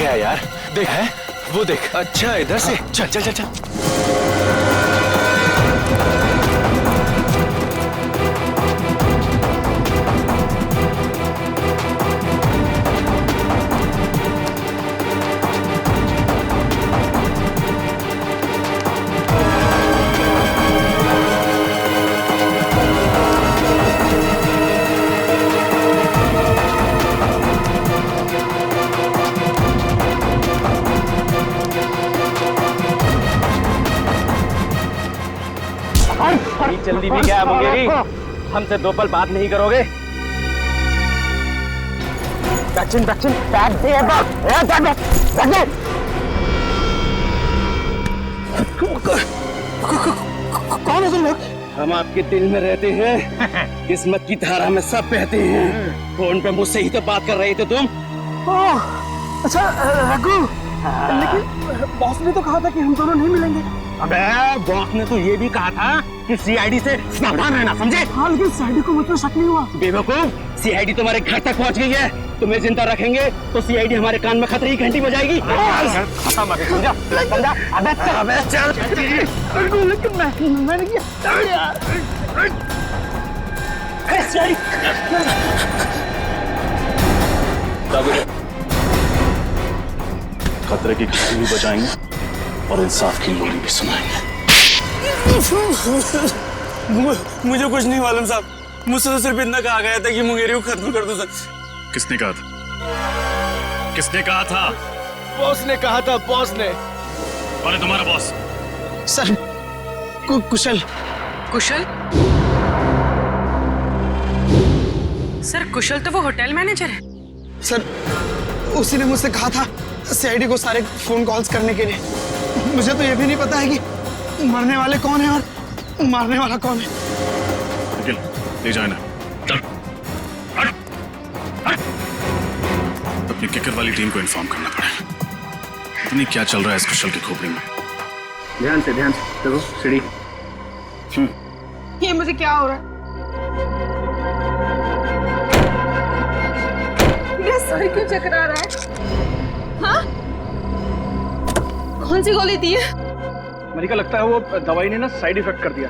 क्या है यार? देख है वो देख। अच्छा इधर से चल चल चल चल। जल्दी भी क्या मुंगेरी, हमसे 2 पल बात नहीं करोगे? कौन है तुम लोग? हम आपके दिल में रहते हैं, किस्मत की धारा में सब बहते हैं। फोन पे मुझसे ही तो बात कर रहे थे तुम। अच्छा रघु, लेकिन बॉस ने तो कहा था कि हम दोनों नहीं मिलेंगे। अबे बॉस ने तो ये भी कहा था कि सीआईडी से सावधान रहना, समझे? हाँ लेकिन सीआईडी को मुझ पर शक नहीं हुआ। बेवकूफ, सीआईडी तुम्हारे घर तक पहुंच गई है। तुम्हें जिंदा रखेंगे तो सीआईडी हमारे कान में खतरे की घंटी बजाएगी। समझा? समझा? अबे चल। लेकिन मैंने किया। खतरे की घंटी भी बजाएंगे और इंसाफ की लोरी भी सुनाएंगे। मुझे कुछ नहीं मालूम साहब, मुझसे तो सिर्फ इतना कहा गया था कि मुंगेरी को खत्म कर दो सर। किसने कहा था? किसने कहा था? बॉस ने कहा था, बॉस ने। कौन है तुम्हारा बॉस? सर कुशल। कुशल? सर कुशल तो वो होटल मैनेजर है। सर उसी ने मुझसे कहा था सीआईडी को सारे फोन कॉल्स करने के लिए। मुझे तो ये भी नहीं पता है कि मरने वाले कौन है और मारने वाला कौन है। निखिल ले जाए ना, चल हट हट। अपनी किकर वाली टीम को इन्फॉर्म करना पड़ेगा। पता नहीं क्या चल रहा है इस कुशल की खोपड़ी में। ध्यान से देखो सीढ़ी। ये मुझे क्या हो रहा है? मेरा सर क्यों चकरा रहा है? हाँ? कौन सी गोली दी है? मलिका, लगता है वो दवाई ने ना साइड इफेक्ट कर दिया।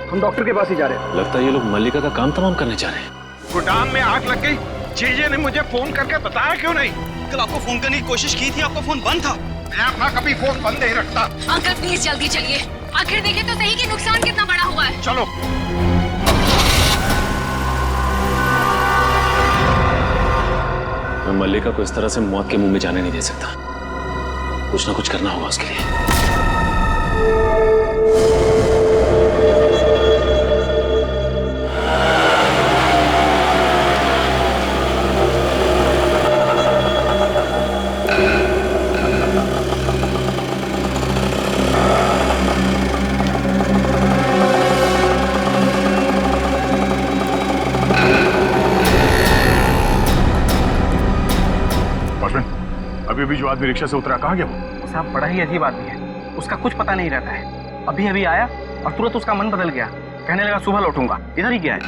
हम डॉक्टर के पास ही जा रहे हैं। लगता है ये लोग मल्लिका का काम तमाम करने जा रहे हैं। गोदाम में आग लग गई, जीजे ने मुझे फोन करके बताया क्यों नहीं? कल आपको फोन करने की कोशिश की थी, आपका फोन बंद था। मैं अपना कभी फोन बंद नहीं रखता। अंकल प्लीज जल्दी चलिए, आखिर देखें तो सही कि नुकसान कितना बड़ा हुआ है। चलो। मैं मल्लिका को इस तरह से मौत के मुंह में जाने नहीं दे सकता। कुछ ना कुछ करना होगा उसके लिए। अभी जो आदमी रिक्शा से उतरा, कहाँ गया वो? साहब बड़ा ही अजीब आदमी है, उसका कुछ पता नहीं रहता है। अभी अभी आया और तुरंत उसका मन बदल गया, कहने लगा सुबह लौटूंगा। इधर ही गया है।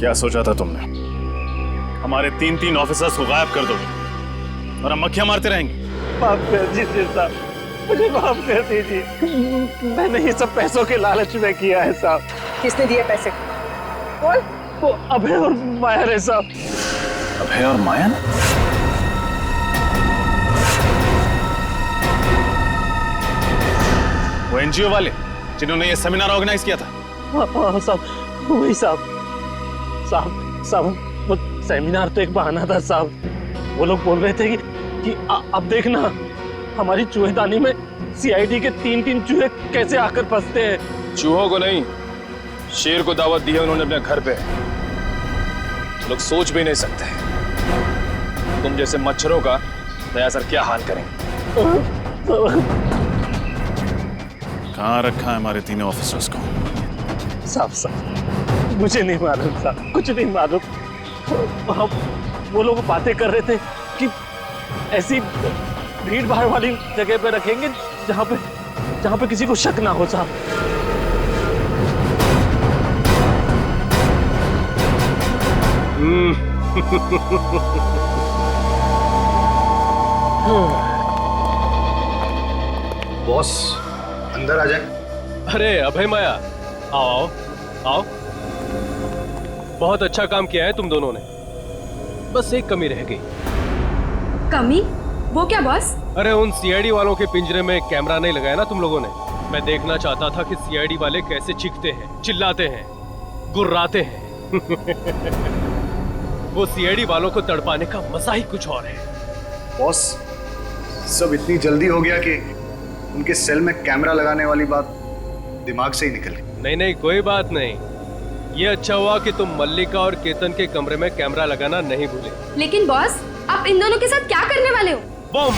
क्या सोचा था तुमने? हमारे 3-3 ऑफिसर्स को गायब कर दोगे और हम मक्खियां मारते रहेंगे? माफ कर दीजिए साहब, मुझे माफ कर दीजिए। मैंने ये सब पैसों के लालच में किया है साहब। किसने दिए पैसे? वो अभय और माया है साहब। अभय और माया? वो एनजीओ वाले जिन्होंने ये सेमिनार ऑर्गेनाइज किया था? हाँ साहब, वही साहब। साहब वो सेमिनार तो एक बहाना था साहब। वो लोग बोल रहे थे कि अब देखना हमारी चूहेदानी में सीआईडी के 3-3 चूहे कैसे आकर फंसते हैं। चूहों को नहीं, शेर को दावत दी है उन्होंने अपने घर पे। लोग सोच भी नहीं सकते तुम जैसे मच्छरों का दया सर क्या हाल करेंगे। कहाँ रखा है हमारे 3 ऑफिसर्स को? साहब मुझे नहीं मालूम साहब, कुछ नहीं मालूम। वो लोग बातें कर रहे थे कि ऐसी भीड़ भाड़ वाली जगह पे रखेंगे जहां पे किसी को शक ना हो साहब। बॉस अंदर आ जाए। अरे अभय माया, आओ आओ आओ। बहुत अच्छा काम किया है तुम दोनों ने, बस एक कमी रह गई। कमी? वो क्या बॉस? अरे उन सीआईडी वालों के पिंजरे में कैमरा नहीं लगाया ना तुम लोगों ने। मैं देखना चाहता था कि सीआईडी वाले कैसे चीखते हैं, चिल्लाते हैं, गुर्राते हैं। वो सीआईडी वालों को तड़पाने का मजा ही कुछ और है। बॉस सब इतनी जल्दी हो गया कि उनके सेल में कैमरा लगाने वाली बात दिमाग से ही निकल गई। नहीं नहीं कोई बात नहीं, ये अच्छा हुआ कि तुम मल्लिका और केतन के कमरे में कैमरा लगाना नहीं भूले। लेकिन बॉस आप इन दोनों के साथ क्या करने वाले हो? बम।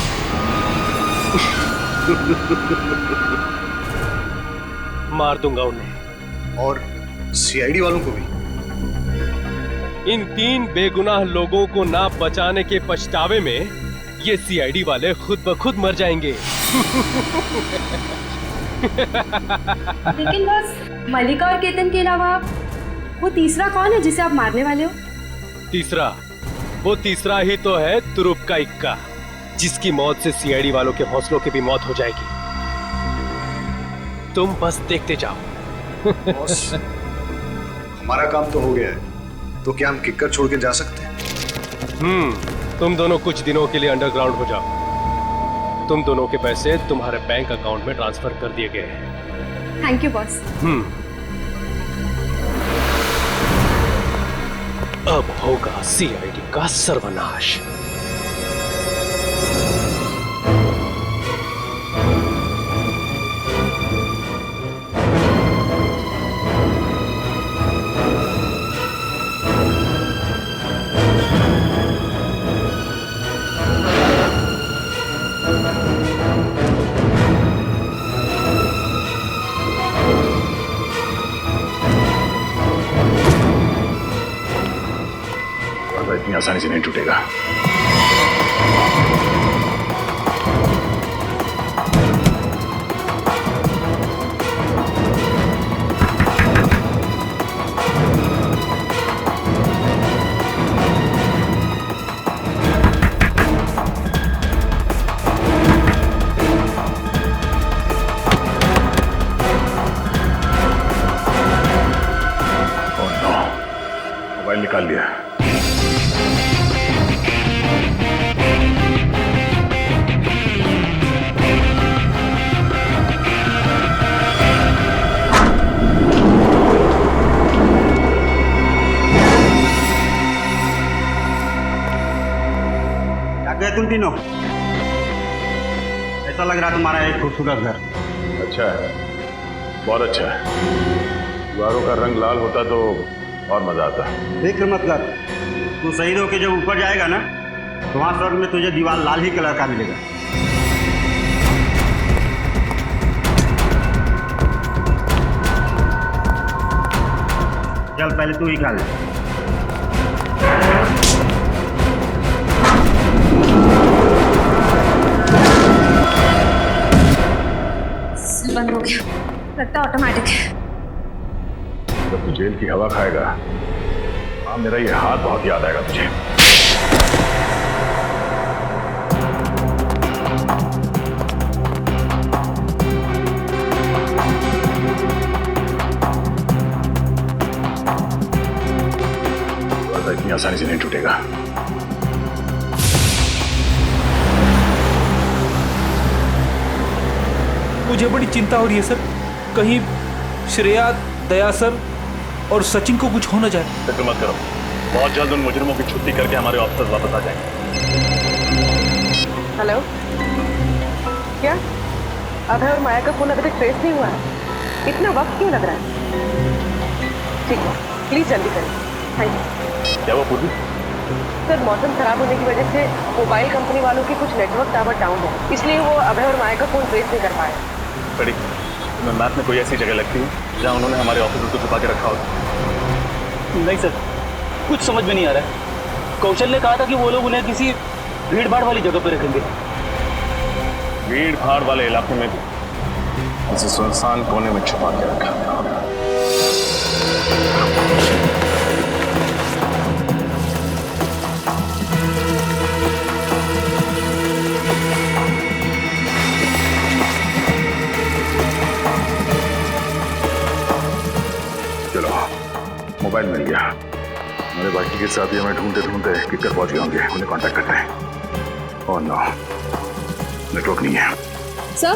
मार दूंगा उन्हें। और सीआईडी वालों को भी। इन 3 बेगुनाह लोगों को ना बचाने के पछतावे में ये सीआईडी वाले खुद ब खुद मर जाएंगे। लेकिन बॉस मल्लिका और केतन के अलावा वो तीसरा कौन है जिसे आप मारने वाले हो? वो तीसरा ही तो है तुरुप का इक्का, जिसकी मौत से सीआईडी वालों के हौसलों की भी मौत हो जाएगी। तुम बस देखते जाओ। बॉस हमारा काम तो हो गया है, तो क्या हम किक्कर छोड़ के जा सकते हैं? तुम दोनों कुछ दिनों के लिए अंडरग्राउंड हो जाओ। तुम दोनों के पैसे तुम्हारे बैंक अकाउंट में ट्रांसफर कर दिए गए हैं। Thank you boss. अब होगा सीआईडी का सर्वनाश। इतनी आसानी से नहीं टूटेगा। मोबाइल निकाल लिया। तुम तीनों, ऐसा लग रहा तुम्हारा एक खूबसूरत घर। अच्छा है, बहुत अच्छा है। दीवारों का रंग लाल होता तो और मजा आता। फिक्र मत कर, तू शहीद होके जब ऊपर जाएगा ना तो वहां स्वर्ग में तुझे दीवार लाल ही कलर का मिलेगा। चल पहले तू ही खा ले। बंद हो गया, लगता ऑटोमेटिक है। जब तू जेल की हवा खाएगा हाँ, मेरा ये हाथ बहुत याद आएगा तुझे। इतनी आसानी से नहीं टूटेगा। मुझे बड़ी चिंता हो रही है सर, कहीं श्रेया, दया सर और सचिन को कुछ हो न जाए। फिक्र मत करो, बहुत जल्द उन मुजरिमों की छुट्टी करके हमारे ऑफिसर्स वापस आ जाएंगे। हेलो, क्या अभय और माया का फोन अभी तक ट्रेस नहीं हुआ है? इतना वक्त क्यों लग रहा है? ठीक है, प्लीज जल्दी करें। Thank you. क्या वो पूर्वी? सर, मौसम खराब होने की वजह से मोबाइल कंपनी वालों के कुछ नेटवर्क टावर डाउन है, इसलिए वो अभय और माया का फोन ट्रेस नहीं कर पाए। बड़ी मैप में कोई ऐसी जगह लगती है जहाँ उन्होंने हमारे ऑफिसर को छुपा के रखा हो? नहीं सर, कुछ समझ में नहीं आ रहा है। कौशल ने कहा था कि वो लोग उन्हें किसी भीड़ भाड़ वाली जगह पर रखेंगे। भीड़ भाड़ वाले इलाके में भी किसी सुनसान कोने में छुपा के रखा होगा। चलो, मोबाइल मिल गया। मेरे बाकी के साथी हमें ढूंढते ढूंढते किकर पहुंच गए होंगे। उन्हें कांटेक्ट करते हैं। ओह नो, नेटवर्क नहीं है। सर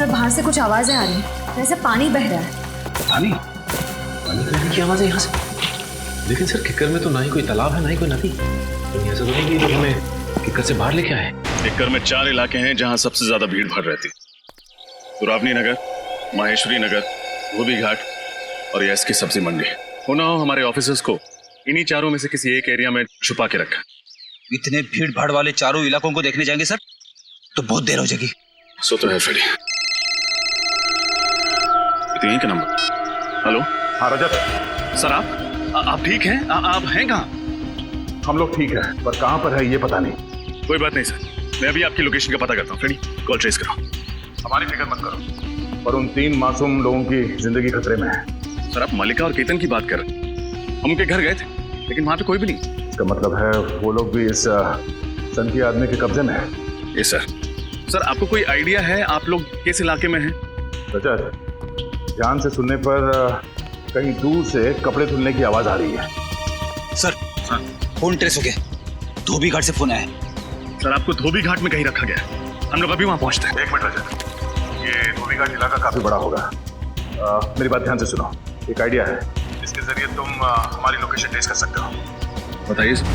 बाहर से कुछ आवाजें आ रही हैं, जैसे पानी बह रहा है। पानी बहने की आवाज है यहाँ से। लेकिन सर, किकर में तो ना ही कोई तालाब है, ना ही कोई नदी। तो ऐसा तो नहीं कि हमें किकर से बाहर लेके आए। किकर में 4 इलाके हैं जहाँ सबसे ज्यादा भीड़ भाड़ रहती। दुरावनी नगर, माहेश्वरी नगर, धोबी घाट और यस की सब्जी मंडी। होना हो हमारे ऑफिसर्स को इन्हीं चारों में से किसी एक एरिया में छुपा के रखा। इतने भीड़ भाड़ वाले चारों इलाकों को देखने जाएंगे सर तो बहुत देर हो जाएगी। सो तो है फ्रेडी। यहीं का नंबर। हेलो। हाँ रजत। सर, आप ठीक हैं? आप हैं कहाँ? हम लोग ठीक है, पर कहाँ पर है ये पता नहीं। कोई बात नहीं सर, मैं अभी आपकी लोकेशन का पता करता हूँ। फ्रेडी, कॉल ट्रेस करो। हमारी फिक्र मत करो, पर उन 3 मासूम लोगों की जिंदगी खतरे में है। सर, आप मल्लिका और केतन की बात कर रहे हैं। हम उनके घर गए थे, लेकिन वहां पे कोई भी नहीं। इसका मतलब है वो लोग भी इस संकी आदमी के कब्जे में है। Yes sir. सर, आपको कोई आइडिया है आप लोग किस इलाके में हैं? रजत, ध्यान से सुनने पर कहीं दूर से कपड़े धुलने की आवाज आ रही है। सर, फोन ट्रेस हो गया। धोबी घाट से फोन आया है। सर, आपको धोबी घाट में कहीं रखा गया। हम लोग अभी वहां पहुंचते हैं। 1 मिनट रजत, ये धोबी घाट इलाका काफी बड़ा होगा। मेरी बात ध्यान से सुनो। एक आइडिया है, इसके जरिए तुम हमारी लोकेशन ट्रेस कर सकते हो। बताइए सर।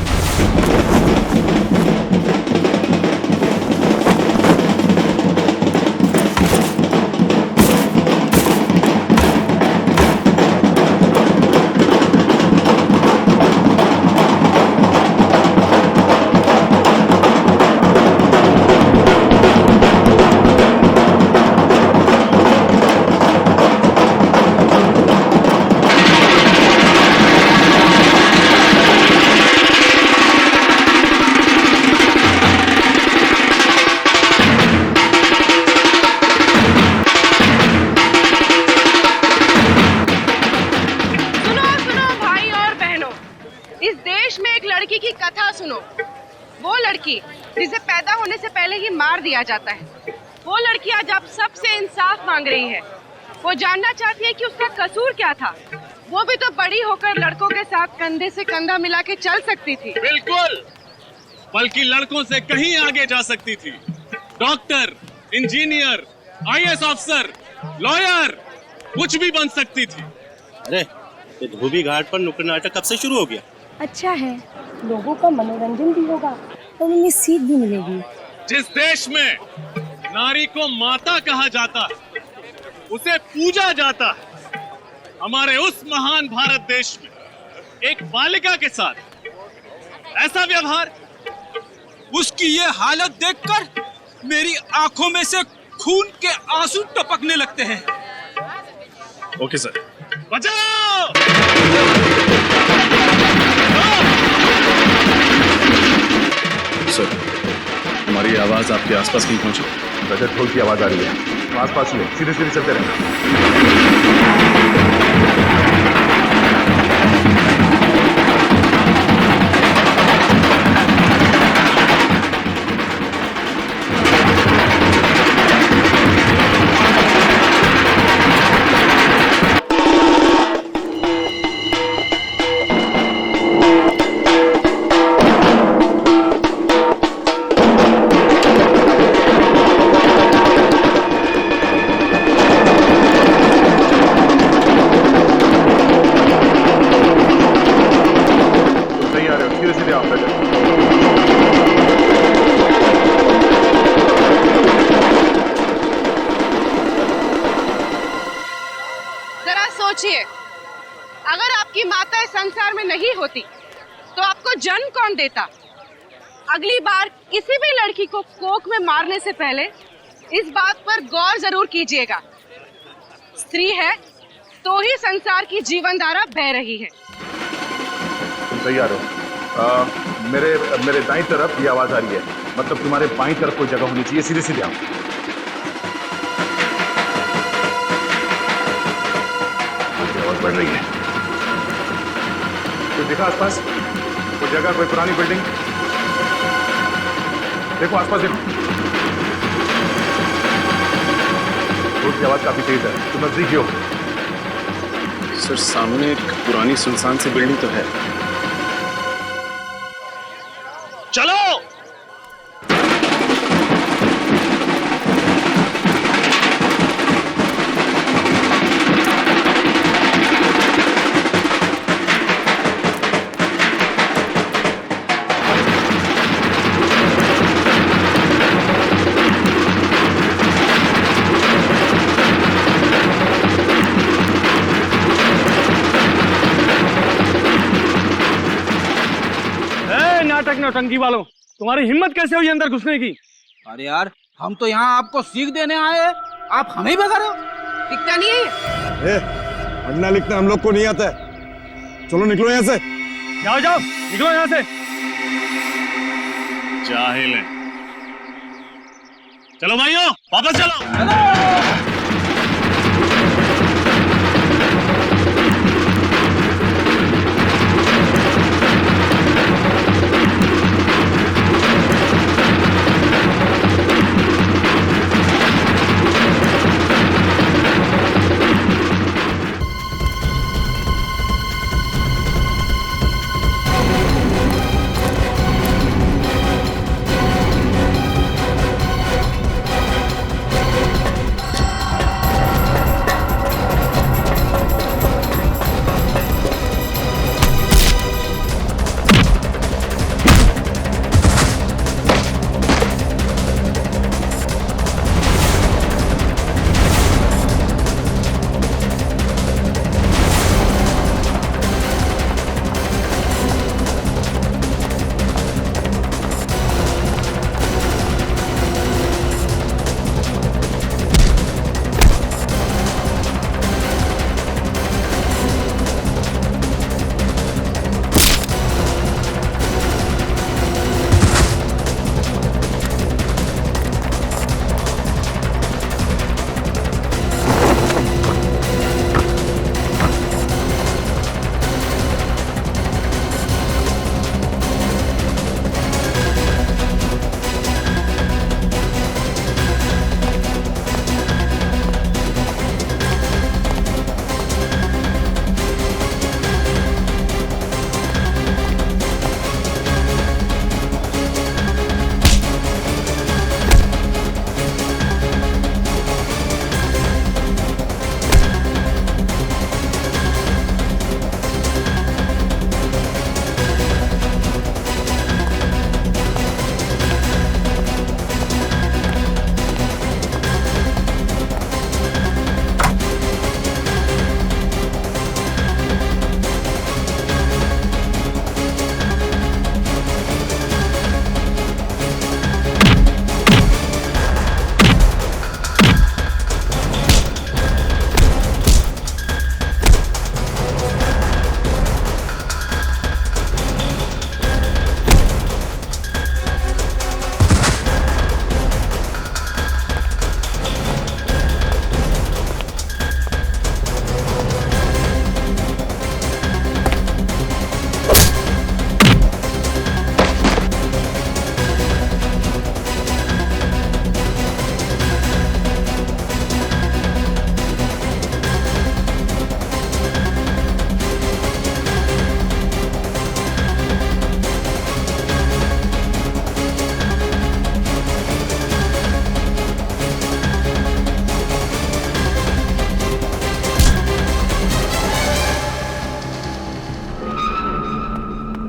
जिसे पैदा होने से पहले ही मार दिया जाता है। वो लड़की आज आप सबसे इंसाफ मांग रही है। वो जानना चाहती है कि उसका कसूर क्या था। वो भी तो बड़ी होकर लड़कों के साथ कंधे से कंधा मिला के चल सकती थी। बिल्कुल, बल्कि लड़कों से कहीं आगे जा सकती थी। Doctor, engineer, IAS officer, lawyer, कुछ भी बन सकती थी। अरे, ये धोबी घाट पर नुक्कड़ नाटक कब से शुरू हो गया? अच्छा है, लोगों का मनोरंजन भी होगा और उन्हें सीख भी मिलेगी। जिस देश में नारी को माता कहा जाता है, उसे पूजा जाता है, हमारे उस महान भारत देश में एक बालिका के साथ ऐसा व्यवहार, उसकी ये हालत देखकर मेरी आंखों में से खून के आंसू टपकने लगते हैं। Okay sir. बचाओ! सर, हमारी आवाज आपके आसपास कहीं पहुंची? रजत ढोल की आवाज आ रही है। आसपास ही सीधे सीधे चलते रहना। परिवार में नहीं होती तो आपको जन्म कौन देता? अगली बार किसी भी लड़की को कोख में मारने से पहले इस बात पर गौर जरूर कीजिएगा। स्त्री है तो ही संसार की जीवन धारा बह रही है। तुम तैयार हो? मेरे दाईं तरफ ये आवाज आ रही है, मतलब तुम्हारे बाईं तरफ कोई जगह होनी चाहिए। सीधे सीधे आओ। आवाज बढ़ रही है। तो देखा आसपास कोई जगह, कोई पुरानी बिल्डिंग? देखो आसपास, देखो। रोड की आवाज काफी तेज है, तुम नजदीक ही हो। सर सामने एक पुरानी सुनसान सी बिल्डिंग तो है। चलो। नौटंकी वालों, तुम्हारी हिम्मत कैसे हुई अंदर घुसने की? अरे यार, हम तो यहाँ आपको सीख देने आए हैं, आप हमें भगा रहे हो। दिखता नहीं है? पढ़ना लिखना हम लोग को नहीं आता है। चलो निकलो यहाँ से। जाओ जाओ, निकलो यहाँ से। जाहिल है। चलो भाइयों, वापस चलो।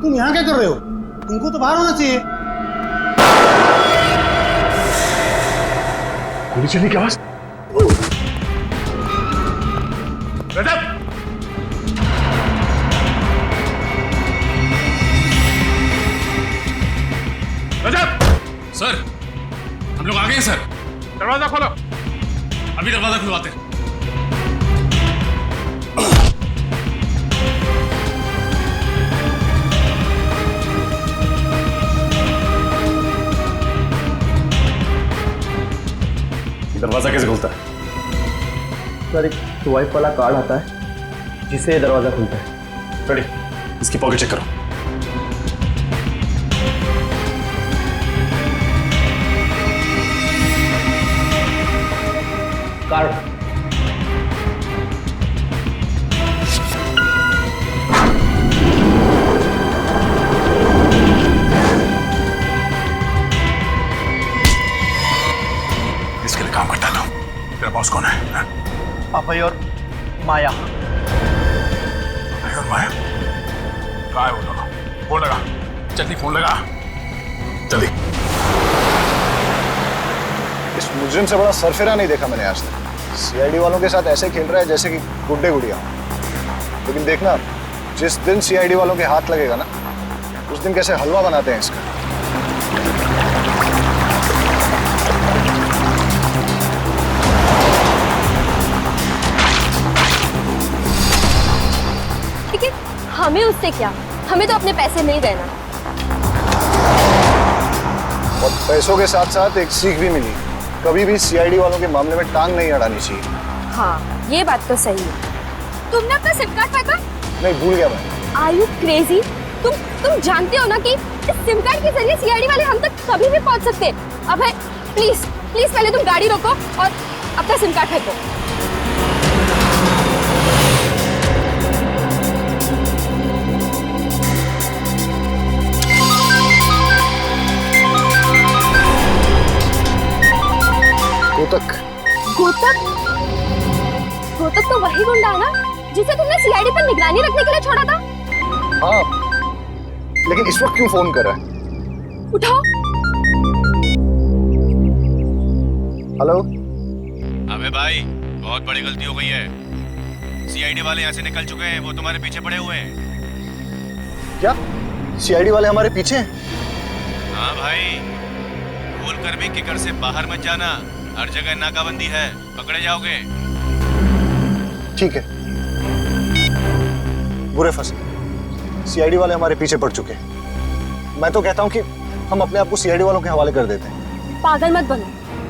तुम यहाँ क्या कर रहे हो? तुमको तो बाहर होना चाहिए। गोली चलने की आवाज। रजब! सर, हम लोग आ गए सर। दरवाजा खोलो। अभी दरवाजा खुलवाते हैं। दरवाजा कैसे खुलता है? सर, एक स्वाइप वाला कार्ड आता है जिससे दरवाजा खुलता है। रेडी, इसकी पॉकेट चेक करो। कार्ड। इसके लिए काम करता लो। तेरा बॉस कौन है? अभय और माया। अभय और माया? कहाँ है वो दोनों? फोन लगा, जल्दी फोन लगा, जल्दी। इस मुजरिम से बड़ा सरफिरा नहीं देखा मैंने आज तक। सीआईडी वालों के साथ ऐसे खेल रहा है जैसे कि गुड्डे गुड़िया। लेकिन देखना, जिस दिन सीआईडी वालों के हाथ लगेगा ना, उस दिन कैसे हलवा बनाते हैं इसका। लेकिन हमें उससे क्या, हमें तो अपने पैसे मिल गए ना। और पैसों के साथ साथ एक सीख भी मिली, कभी भी सीआईडी वालों के मामले में टांग नहीं अड़ानी चाहिए। हाँ, ये बात तो सही है। तुमने अपना सिम कार्ड फेंका? नहीं, भूल गया मैं। Are you crazy? तुम जानते हो ना कि इस सिम कार्ड के जरिए सीआईडी वाले हम तक कभी भी पहुंच सकते हैं। अभय, प्लीज प्लीज पहले तुम गाड़ी रोको और अपना सिम कार्ड फेंको। गोतक। गोतक? गोतक तो वही गुंडा है ना जिसे तुमने सीआईडी पर निगरानी रखने के लिए छोड़ा था? हाँ, लेकिन इस वक्त क्यों फोन कर रहा है? उठाओ। हेलो। अबे भाई, बहुत बड़ी गलती हो गई है। सीआईडी वाले यहाँ से निकल चुके हैं, वो तुम्हारे पीछे पड़े हुए हैं। क्या? सीआईडी वाले हमारे पीछे हैं? हाँ भाई, भूल कर भी किकर से बाहर मत जाना। हर जगह नाकाबंदी है, पकड़े जाओगे। ठीक है, बुरे फंसे। सीआईडी वाले हमारे पीछे पड़ चुके हैं। मैं तो कहता हूँ कि हम अपने आप को सीआईडी वालों के हवाले कर देते हैं। पागल मत बनो।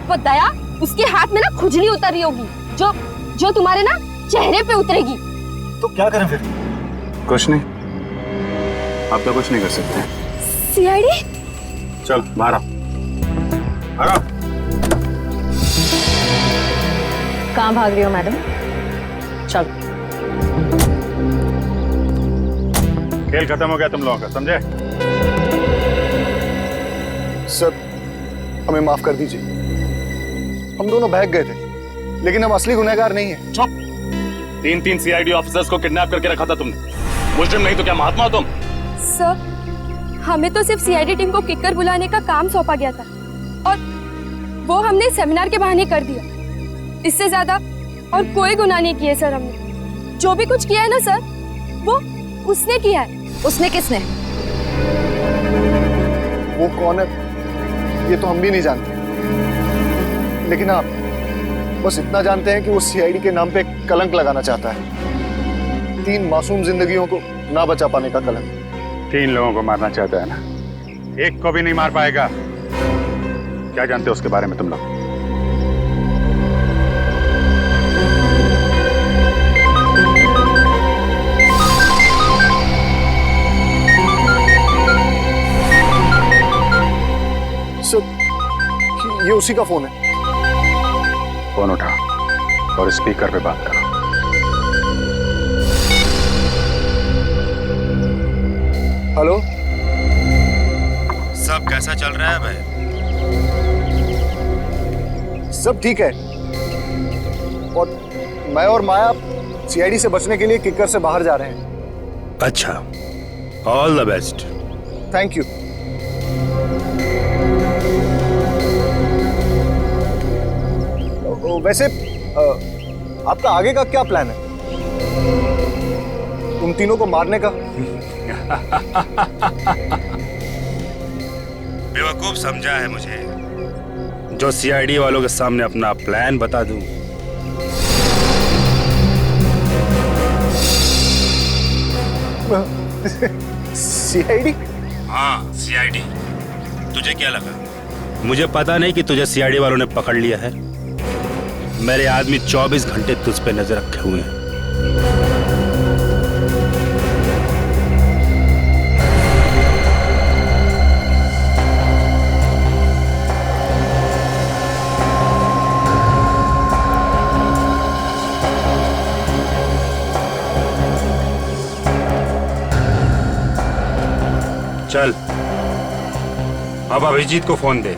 वो दया, उसके हाथ में ना खुजली उतर रही होगी जो तुम्हारे ना चेहरे पे उतरेगी। तो क्या करें फिर? कुछ नहीं, आप तो कुछ नहीं कर सकते। सीआईडी? चल बाहर आओ, बाहर आओ। कहाँ भाग रही हो मैडम? चल। खेल खत्म हो गया तुम लोगों का, समझे? सर, हमें माफ कर दीजिए। हम दोनों भाग गए थे, लेकिन हम असली गुनहगार नहीं हैं। चुप! 3 सीआईडी ऑफिसर्स को किडनैप करके रखा था तुमने। मुजरिम नहीं तो क्या महात्मा हो तुम? सर, हमें तो सिर्फ सीआईडी टीम को किकर बुलाने का काम सौंपा गया था और वो हमने सेमिनार के बहाने कर दिया। इससे ज्यादा और कोई गुनाह नहीं किए सर। हमने जो भी कुछ किया है ना सर, वो उसने किया है। उसने किसने? वो कौन है ये तो हम भी नहीं जानते, लेकिन आप बस इतना जानते हैं कि वो सीआईडी के नाम पे कलंक लगाना चाहता है। 3 मासूम जिंदगियों को ना बचा पाने का कलंक। 3 लोगों को मारना चाहता है ना, एक को भी नहीं मार पाएगा। क्या जानते हो उसके बारे में तुम लोग? ये उसी का फोन है। फोन उठा और स्पीकर पे बात करो। हेलो। सब कैसा चल रहा है भाई? सब ठीक है, और मैं और माया सीआईडी से बचने के लिए किकर से बाहर जा रहे हैं। अच्छा, all the best. Thank you. वैसे आपका आगे का क्या प्लान है? तुम तीनों को मारने का? बेवकूफ समझा है मुझे, जो सीआईडी वालों के सामने अपना प्लान बता दूं। सीआईडी? हाँ, सीआईडी। तुझे क्या लगा? मुझे पता नहीं कि तुझे सीआईडी वालों ने पकड़ लिया है। मेरे आदमी 24 घंटे तुझ पे नजर रखे हुए हैं। चल, अब अभिजीत को फोन दे।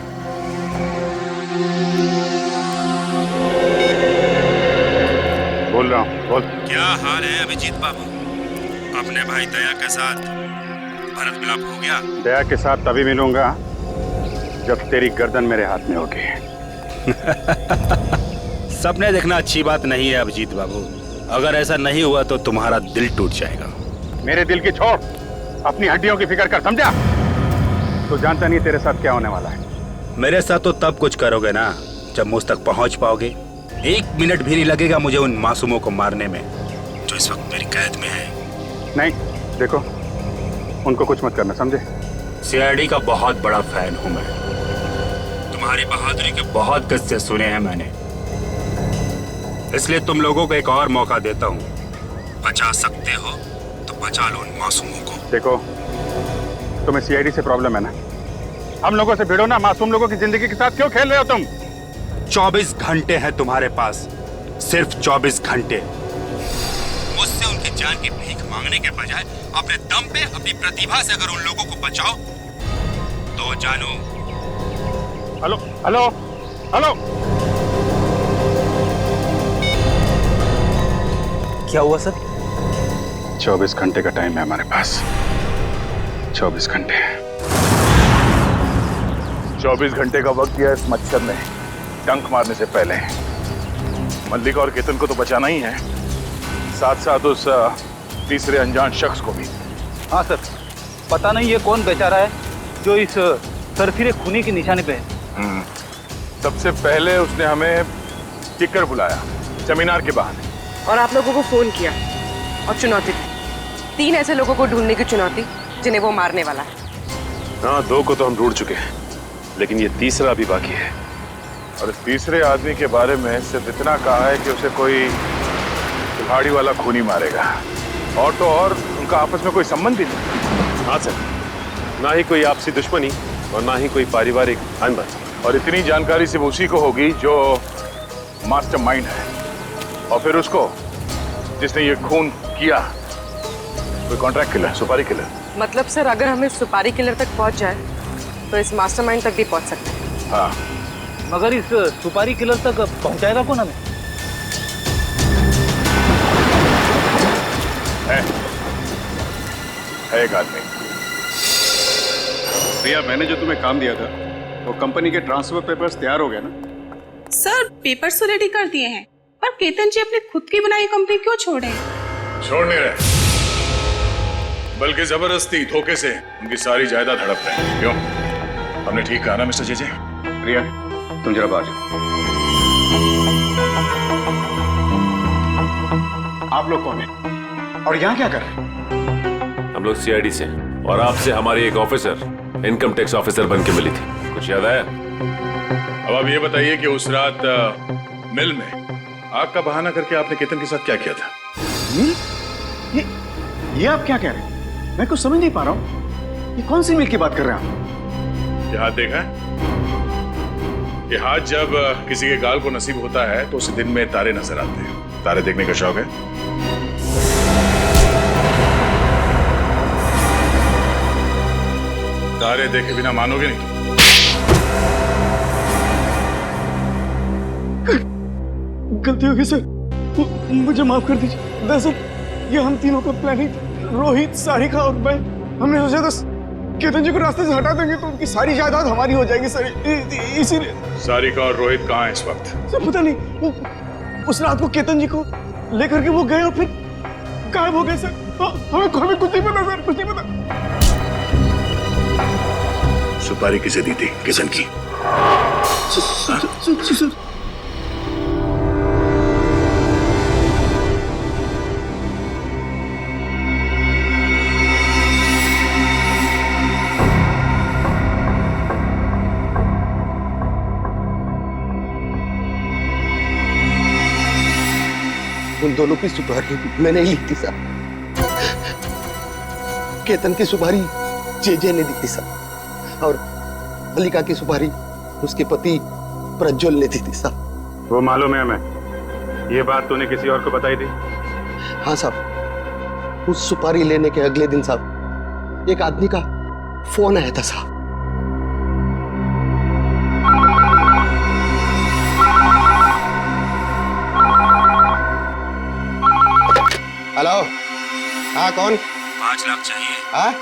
बोल रहा हूँ, बोल। क्या हाल है अभिजीत बाबू? अपने भाई दया के साथ भरत मिलाप हो गया? दया के साथ तभी मिलूंगा जब तेरी गर्दन मेरे हाथ में होगी। सपने देखना अच्छी बात नहीं है अभिजीत बाबू। अगर ऐसा नहीं हुआ तो तुम्हारा दिल टूट जाएगा। मेरे दिल की छोड़, अपनी हड्डियों की फिक्र कर, समझा? तो जानता नहीं तेरे साथ क्या होने वाला है। मेरे साथ तो तब कुछ करोगे ना जब मुझ तक पहुंच पाओगे। 1 मिनट भी नहीं लगेगा मुझे उन मासूमों को मारने में जो इस वक्त मेरी कैद में है। नहीं, देखो, उनको कुछ मत करना, समझे? सीआईडी का बहुत बड़ा फैन हूं मैं। तुम्हारी बहादुरी के बहुत किस्से सुने हैं मैंने, इसलिए तुम लोगों को एक और मौका देता हूं। बचा सकते हो तो बचा लो उन मासूमों को। देखो, तुम्हें सीआईडी से प्रॉब्लम है ना? हम लोगों से भिड़ो ना, मासूम लोगों की जिंदगी के साथ क्यों खेल रहे हो तुम? 24 घंटे हैं तुम्हारे पास, सिर्फ 24 घंटे। मुझसे उनकी जान की भीख मांगने के बजाय अपने दम पे, अपनी प्रतिभा से अगर उन लोगों को बचाओ तो जानू। हेलो हेलो हेलो, क्या हुआ सर? 24 घंटे का टाइम है हमारे पास। 24 घंटे। 24 घंटे का वक्त दिया इस मच्छर ने डंक मारने से पहले। मल्लिका और केतन को तो बचाना ही है, साथ साथ उस तीसरे अनजान शख्स को भी। हाँ सर, पता नहीं ये कौन बेचारा है जो इस सरफिरे खूनी के निशाने पे है। सबसे पहले उसने हमें किक्कर बुलाया सेमिनार के बहाने, और आप लोगों को फोन किया और चुनौती दी। 3 ऐसे लोगों को ढूंढने की चुनौती जिन्हें वो मारने वाला है। हाँ, 2 को तो हम ढूंढ चुके हैं, लेकिन ये तीसरा अभी बाकी है। और इस तीसरे आदमी के बारे में सिर्फ इतना कहा है कि उसे कोई कुल्हाड़ी वाला खूनी मारेगा, और तो और उनका आपस में कोई संबंध ही नहीं। हाँ सर, ना ही कोई आपसी दुश्मनी और ना ही कोई पारिवारिक अनबन। और इतनी जानकारी सिर्फ उसी को होगी जो मास्टरमाइंड है, और फिर उसको जिसने ये खून किया कोई कॉन्ट्रैक्ट किलर, सुपारी किलर। मतलब सर, अगर हम इस सुपारी किलर तक पहुंच जाए तो इस मास्टरमाइंड तक भी पहुंच सकते हैं। हाँ, मगर इस सुपारी किलर तक पहुंचाएगा कौन हमें? है एक आदमी। प्रिया, मैंने जो तुम्हें काम दिया था वो कंपनी के ट्रांसफर पेपर्स तैयार हो गए ना? सर, पेपर्स तो रेडी कर दिए हैं, पर केतन जी अपनी खुद की बनाई कंपनी क्यों छोड़े? छोड़ नहीं रहे, बल्कि जबरदस्ती धोखे से उनकी सारी जायदाद हड़प रहे हैं। क्यों? हमने ठीक कहा ना मिस्टर जेजे? प्रिया, तुम जरा बाहर जाओ। आप लोग कौन हैं और यहाँ क्या कर रहे हैं? हम लोग सीआईडी से, और आपसे हमारी एक ऑफिसर इनकम टैक्स ऑफिसर बन के मिली थी, कुछ याद आया? अब आप ये बताइए कि उस रात मिल में आग का बहाना करके आपने केतन के साथ क्या किया था? ये आप क्या कह रहे हैं? मैं कुछ समझ नहीं पा रहा हूँ। ये कौन सी मिल की बात कर रहे हैं आप? ये हाथ देखा है? ये हाथ जब किसी के गाल को नसीब होता है तो उसे दिन में तारे नजर आते हैं। तारे देखने का शौक है? तारे देखे बिना मानोगे नहीं। गलती हो गई सर, मुझे माफ कर दीजिए। दरअसल ये हम तीनों का प्लानिंग, रोहित, सारिका और मैं, हमने सोचा था केतन जी को रास्ते से हटा देंगे तो उनकी सारी जायदाद हमारी हो जाएगी सर, इसीलिए। सारिका और रोहित कहाँ हैं इस वक्त? सर पता नहीं, वो उस रात को केतन जी को लेकर के वो गए और फिर गायब हो गए सर। हमें कुछ नहीं पता सर, कुछ नहीं पता। सुपारी किसे दी थी? किसन की? सर उन दोनों की सुपारी मैंने ही ली थी साहब। केतन की सुपारी जे ने दी थी साहब, और मल्लिका की सुपारी उसके पति प्रज्वल ने दी थी साहब। वो मालूम है हमें। ये बात तूने किसी और को बताई थी? हाँ साहब, उस सुपारी लेने के अगले दिन साहब एक आदमी का फोन आया था साहब। हेलो, हाँ कौन? 5 लाख चाहिए। हाँ?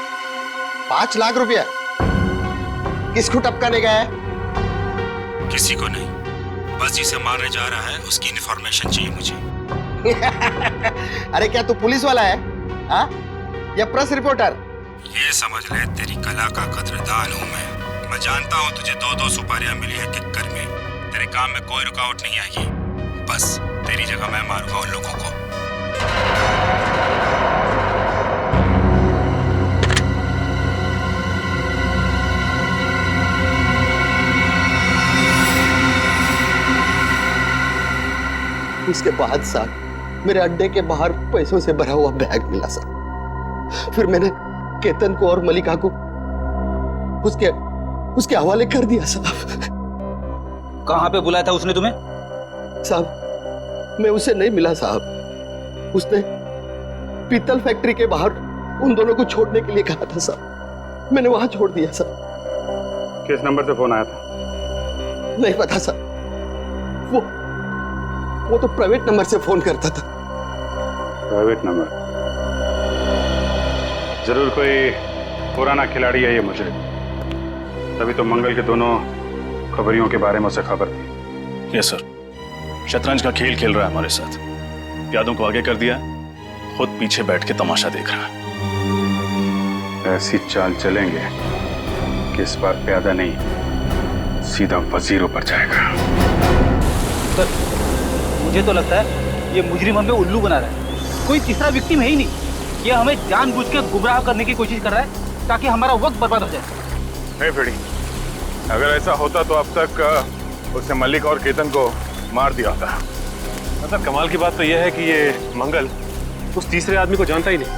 5 लाख रुपया? किसको टपकाने गया है? किसी को नहीं, बस जिसे मारने जा रहा है उसकी इन्फॉर्मेशन चाहिए मुझे। अरे क्या तू पुलिस वाला है? हाँ? या प्रेस रिपोर्टर? ये समझ ले तेरी कला का कदरदान हूँ मैं जानता हूँ तुझे 2-2 सुपारियां मिली है किक्कर में। तेरे काम में कोई रुकावट नहीं आएगी, बस तेरी जगह मैं मारूंगा उन लोगों को। उसके बाद साहब मेरे अड्डे के बाहर पैसों से भरा हुआ बैग मिला साहब। फिर मैंने केतन को और मलिका को उसके हवाले कर दिया साहब। कहाँ पे बुलाया था उसने तुम्हें? साहब मैं उसे नहीं मिला साहब। उसने पीतल फैक्ट्री के बाहर उन दोनों को छोड़ने के लिए कहा था साहब। मैंने वहां छोड़ दिया साहब। किस नंबर से फोन आया था? नहीं पता साहब, वो तो प्राइवेट नंबर से फोन करता था। Private number? जरूर कोई पुराना खिलाड़ी है ये मुझे, तभी तो मंगल के दोनों खबरियों के बारे में उसे खबर थी। यस सर, शतरंज का खेल खेल रहा है हमारे साथ। प्यादों को आगे कर दिया, खुद पीछे बैठ के तमाशा देख रहा है। ऐसी चाल चलेंगे कि इस बार प्यादा नहीं सीधा वजीरों पर जाएगा। सर मुझे तो लगता है ये मुजरिम हमें उल्लू बना रहा है। कोई तीसरा विक्टिम है ही नहीं। ये हमें जानबूझ के गुमराह करने की कोशिश कर रहा है ताकि हमारा वक्त बर्बाद हो जाए। नहीं फिड़ी, अगर ऐसा होता तो अब तक उसने मल्लिक और केतन को मार दिया होता। मतलब कमाल की बात तो यह है कि ये मंगल उस तीसरे आदमी को जानता ही नहीं,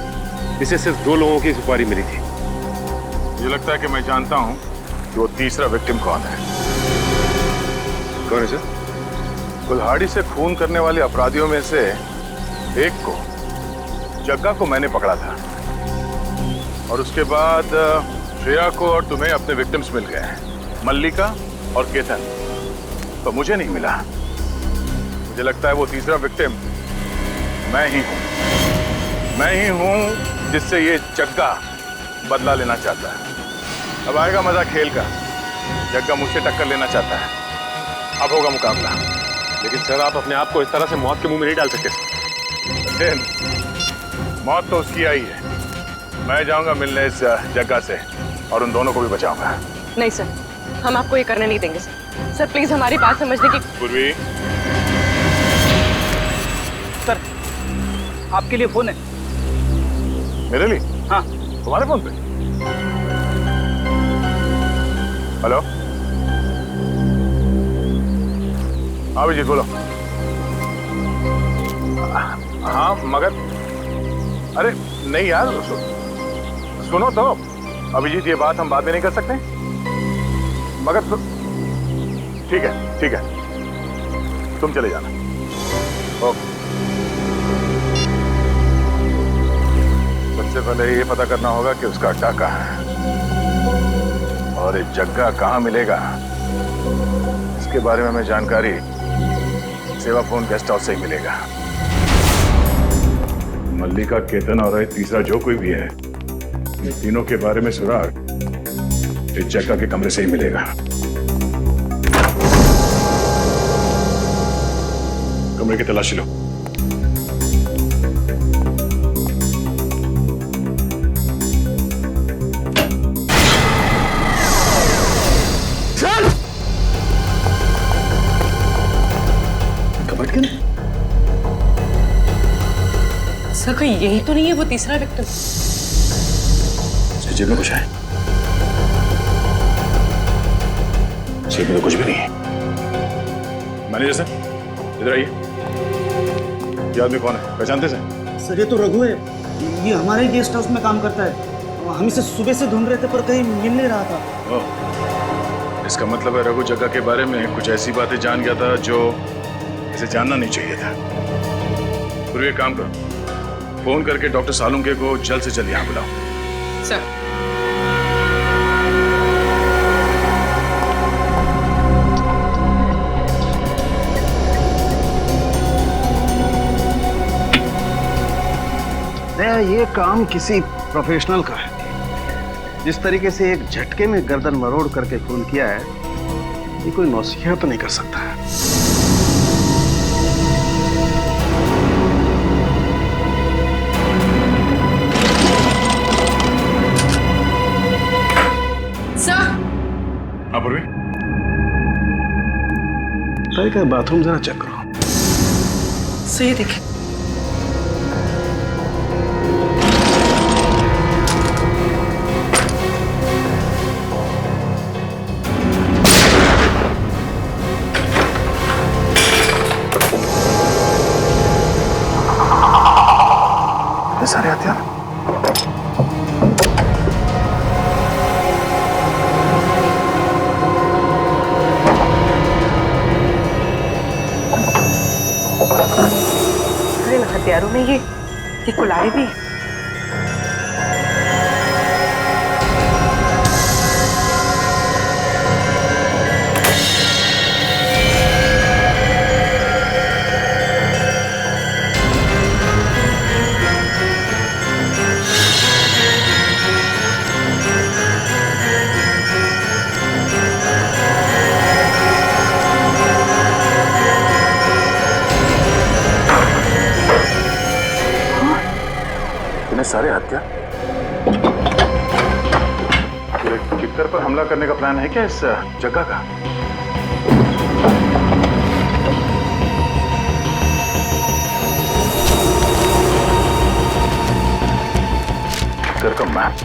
जिसे सिर्फ 2 लोगों की सुपारी मिली थी। मुझे लगता है कि मैं जानता हूं कि वो तीसरा विक्टिम कौन है। कौन है सर? कुल्हाड़ी से खून करने वाले अपराधियों में से एक को, जग्गा को मैंने पकड़ा था, और उसके बाद श्रेया को और तुम्हें अपने विक्टिम्स मिल गए हैं, मल्लिका और केतन, तो मुझे नहीं मिला। मुझे लगता है वो तीसरा विक्टिम मैं ही हूं जिससे ये जग्गा बदला लेना चाहता है। अब आएगा मजा खेल का। जग्गा मुझसे टक्कर लेना चाहता है, अब होगा मुकाबला। लेकिन सर आप अपने आप को इस तरह से मौत के मुंह में नहीं डाल सकते। मौत तो उसकी आई है, मैं जाऊंगा मिलने इस जगह से और उन दोनों को भी बचाऊंगा। नहीं सर, हम आपको ये करने नहीं देंगे सर। सर प्लीज हमारी बात समझने की। पूर्वी, सर आपके लिए फोन है। मेरे लिए? हाँ। तुम्हारे फोन पे? हेलो, हाँ अभिजीत बोलो। हाँ मगर अरे नहीं यार, सुनो तो अभिजीत, ये बात हम बाद में नहीं कर सकते? मगर ठीक है तुम चले जाना। ओके। सबसे पहले ये पता करना होगा कि उसका अड्डा कहाँ है और ये जग्गा कहाँ मिलेगा। इसके बारे में हमें जानकारी सेवा फोन गेस्ट हाउस से ही मिलेगा। मल्लिका, केतन और तीसरा जो कोई भी है, इन तीनों के बारे में सुराग इस जग्गा के कमरे से ही मिलेगा। कमरे की तलाशी लो। लेकिन सर कहीं यही तो नहीं है वो तीसरा विक्टिम? जेब में कुछ है? जेब में तो कुछ भी नहीं है। मैनेजर सर, इधर आइए। ये आदमी कौन है, पहचानते हैं? सर ये तो रघु है, ये हमारे ही गेस्ट हाउस में काम करता है। हम इसे सुबह से ढूंढ रहे थे पर कहीं मिल नहीं रहा था। ओह, इसका मतलब है रघु जग्गा के बारे में कुछ ऐसी बातें जान गया था जो इसे जानना नहीं चाहिए था। फिर ये काम करो, फोन करके डॉक्टर सालुंके को जल्द से जल्द यहाँ बुलाओ। सर ये काम किसी प्रोफेशनल का है। जिस तरीके से एक झटके में गर्दन मरोड़ करके खून किया है, ये कोई नौसिखिया तो नहीं कर सकता है। सर। हाँ पूर्वी, का बाथरूम जरा चेक करो। सही देखे। सारे हथियार अरे हथियारों में ये कुल्हाड़ी भी है। सारे हत्या। किक्कर पर हमला करने का प्लान है क्या इस जगह का? किक्कर का मैप।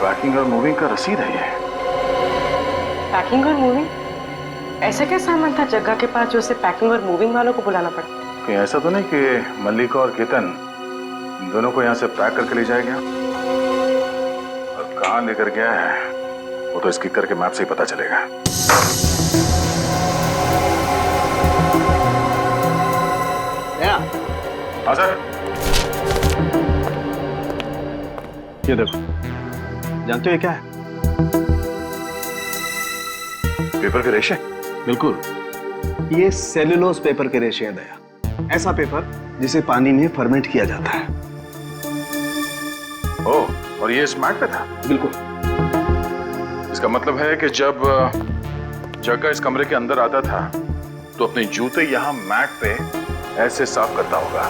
पैकिंग और मूविंग का रसीद है ये। पैकिंग और मूविंग? ऐसा क्या सामान था जग्गा के पास जो उसे पैकिंग और मूविंग वालों को बुलाना पड़ा? कहीं ऐसा तो नहीं कि मल्लिका और केतन दोनों को यहाँ से पैक करके ले जाएगा? और कहाँ लेकर गया है वो तो इस किक्कर के मैप से ही पता चलेगा। हाँ सर। ये देखो, जानते हो ये क्या है? पेपर के रेशे? बिल्कुल, ये सेल्यूलोज पेपर के रेशे हैं दया। ऐसा पेपर जिसे पानी में फर्मेंट किया जाता है। ओह, और ये इस मैट पे था? बिल्कुल। इसका मतलब है कि जब जग्गा इस कमरे के अंदर आता था तो अपने जूते यहाँ मैट पे ऐसे साफ करता होगा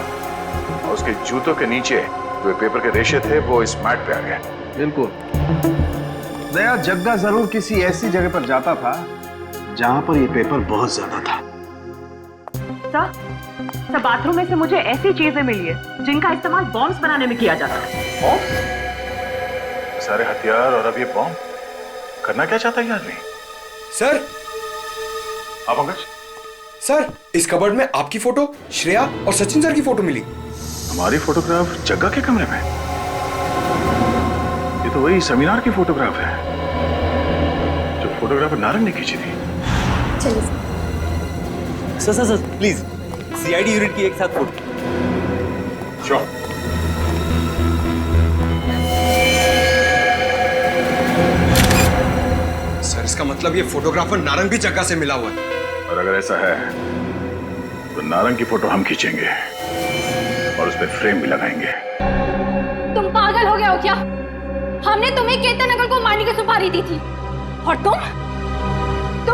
और उसके जूतों के नीचे जो पेपर के रेशे थे वो इस मैट पे आ गए। बिल्कुल दया, जग्गा जरूर किसी ऐसी जगह पर जाता था जहां पर ये पेपर बहुत ज्यादा था। सर, बाथरूम में से मुझे ऐसी चीजें मिली है जिनका इस्तेमाल बॉम्ब्स बनाने में किया जाता है। सारे हथियार और अब ये बॉम्ब, करना क्या चाहता है ये आदमी? सर। आप पंकज? सर, इस कबर्ड में आपकी फोटो, श्रेया और सचिन सर की फोटो मिली। हमारी फोटोग्राफ जग्गा के कमरे में? ये तो वही सेमिनार की फोटोग्राफ है जो फोटोग्राफर नारंग ने खींची थी। चलिए सर प्लीज, सीआईडी यूनिट की एक साथ फोटो। श्योर। सर, इसका मतलब ये फोटोग्राफर नारंग भी जग्गा से मिला हुआ है। और अगर ऐसा है तो नारंग की फोटो हम खींचेंगे और उस पर फ्रेम भी लगाएंगे। तुम पागल हो गए हो क्या? हमने तुम्हें केतन अंकल को मारने की सुपारी दी थी और तुम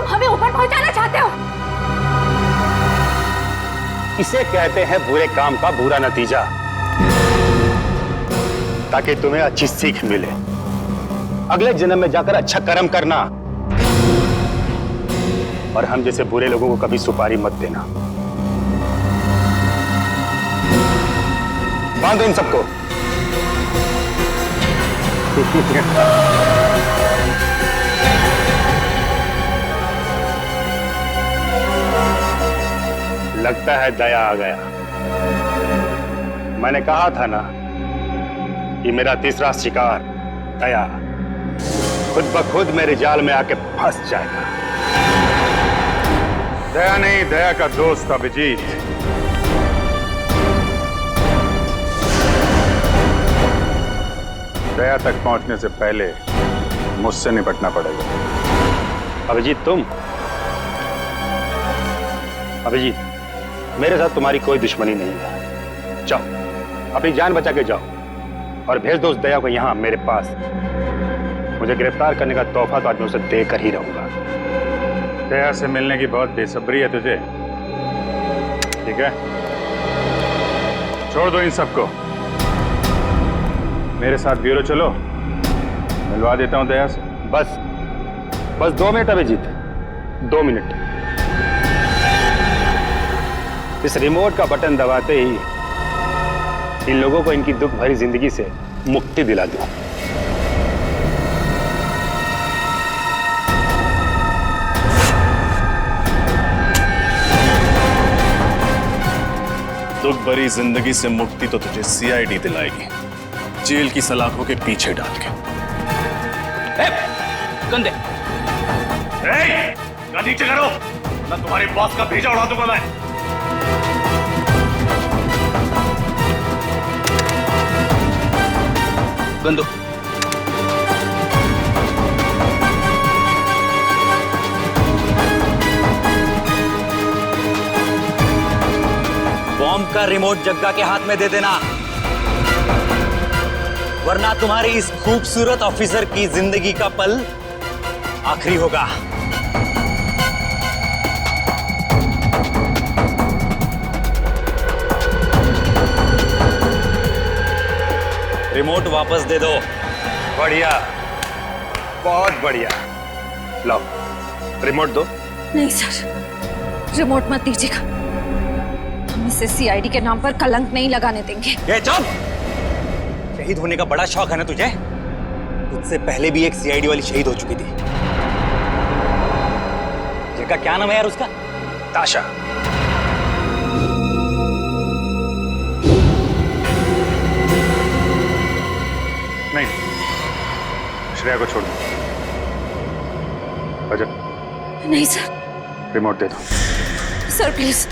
हमें ऊपर पहुंचाना चाहते हो। इसे कहते हैं बुरे काम का बुरा नतीजा, ताकि तुम्हें अच्छी सीख मिले। अगले जन्म में जाकर अच्छा कर्म करना, और हम जैसे बुरे लोगों को कभी सुपारी मत देना। बांधो इन सबको। लगता है दया आ गया। मैंने कहा था ना कि मेरा तीसरा शिकार दया खुद ब खुद मेरे जाल में आके फंस जाएगा। दया नहीं, दया का दोस्त अभिजीत। दया तक पहुंचने से पहले मुझसे निपटना पड़ेगा। अभिजीत तुम? अभिजीत, मेरे साथ तुम्हारी कोई दुश्मनी नहीं है। जाओ, अपनी जान बचा के जाओ और भेज दो उस दया को यहां मेरे पास। मुझे गिरफ्तार करने का तोहफा तो आज मैं उसे देकर ही रहूंगा। दया से मिलने की बहुत बेसब्री है तुझे, ठीक है? छोड़ दो इन सबको, मेरे साथ ब्यूरो चलो, मिलवा देता हूं दया से। बस 2 मिनट अभिजीत, 2 मिनट। इस रिमोट का बटन दबाते ही इन लोगों को इनकी दुख भरी जिंदगी से मुक्ति दिला दो। दुख भरी जिंदगी से मुक्ति तो तुझे सीआईडी दिलाएगी, जेल की सलाखों के पीछे डाल के। कंधे नीचे करो, मैं तुम्हारे बॉस का भेजा उड़ा दूंगा मैं। बंदो बॉम्ब का रिमोट जग्गा के हाथ में दे देना, वरना तुम्हारी इस खूबसूरत ऑफिसर की जिंदगी का पल आखिरी होगा। रिमोट वापस दे दो। बढ़िया, बहुत बढ़िया। लाओ रिमोट दो। नहीं सर, रिमोट मत दीजिएगा, हम इसे सीआईडी के नाम पर कलंक नहीं लगाने देंगे। ये चुप! शहीद होने का बड़ा शौक है ना तुझे? तुझसे पहले भी एक सीआईडी वाली शहीद हो चुकी थी। जिनका क्या नाम है यार उसका? ताशा। नहीं, श्रेया को छोड़ दो। अजय, नहीं सर। रिमोट दे दो। Sir please.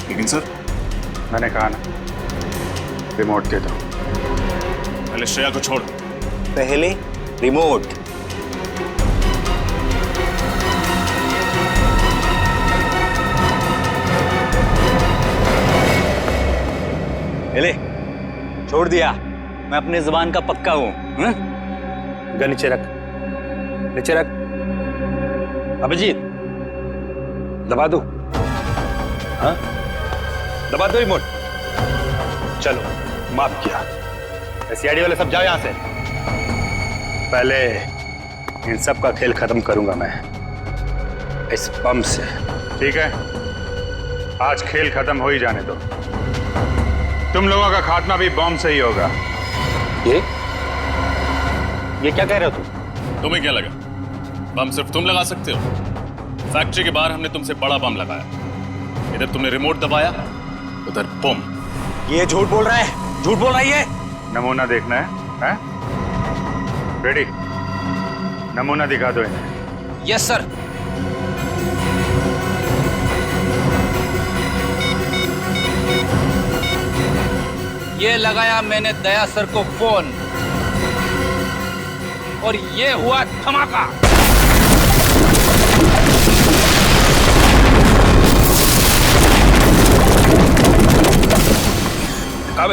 लेकिन सर, मैंने कहा ना, रिमोट दे दो। पहले श्रेया को छोड़। पहले रिमोट। ले, छोड़ दिया। मैं अपने जुबान का पक्का हूं। गन नीचे रख, नीचे रख। अभिजीत, दबा दो। हाँ, दबा दो रिमोट। चलो, माफ किया। सीआईडी वाले सब जाओ यहां से। पहले इन सब का खेल खत्म करूंगा मैं इस बम से। ठीक है, आज खेल खत्म हो ही जाने दो। तुम लोगों का खात्मा भी बॉम्ब से ही होगा। ये क्या कह रहे हो तुम? तुम्हें क्या लगा बम सिर्फ तुम लगा सकते हो? फैक्ट्री के बाहर हमने तुमसे बड़ा बम लगाया, इधर तुमने रिमोट दबाया, उधर बम। ये झूठ बोल रहा है, झूठ बोल रहा है ये। नमूना देखना है? रेडी? नमूना दिखा दो इन्हें। Yes sir. ये लगाया मैंने दया सर को फोन और ये हुआ धमाका।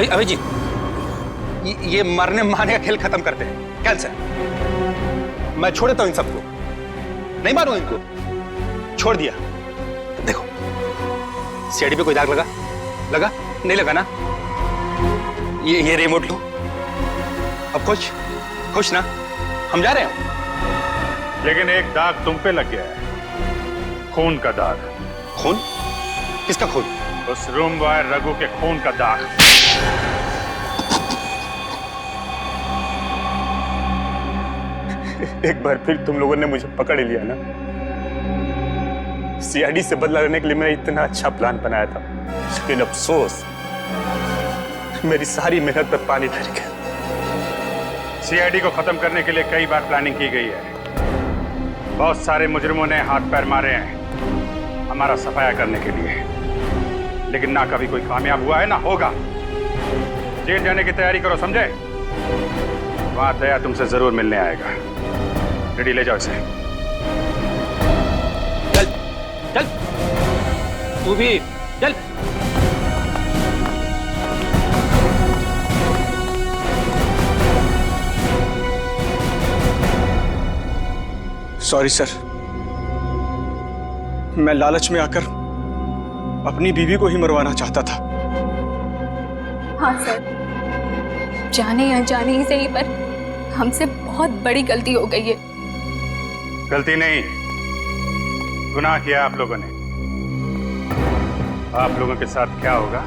अभिजीत, ये मरने मारने का खेल खत्म करते हैं। कैंसिल। मैं छोड़ देता हूं इन सबको, नहीं मारूंगा इनको। छोड़ दिया। देखो, सीआईडी पे कोई दाग लगा? लगा? नहीं लगा ना? ये रिमोट लो। अब खुश? खुश ना? हम जा रहे हैं। लेकिन एक दाग तुम पे लग गया है, खून का दाग। खून? किसका खून? उस रूम बॉय रघु के खून का दाग। एक बार फिर तुम लोगों ने मुझे पकड़ लिया ना। सीआईडी से बदला लेने के लिए मैंने इतना अच्छा प्लान बनाया था, लेकिन अफसोस मेरी सारी मेहनत पर पानी फिर गया। सीआईडी को खत्म करने के लिए कई बार प्लानिंग की गई है, बहुत सारे मुजरिमों ने हाथ पैर मारे हैं हमारा सफाया करने के लिए, लेकिन ना कभी कोई कामयाब हुआ है ना होगा। जेल जाने की तैयारी करो, समझे? वहां दया तुमसे जरूर मिलने आएगा। रेडी, ले जाओ इसे। चल चल, तू भी चल। सॉरी सर, मैं लालच में आकर अपनी बीवी को ही मरवाना चाहता था। हाँ सर, जाने या जाने ही सही, पर हमसे बहुत बड़ी गलती हो गई है। गलती नहीं, गुनाह किया आप लोगों ने। आप लोगों के साथ क्या होगा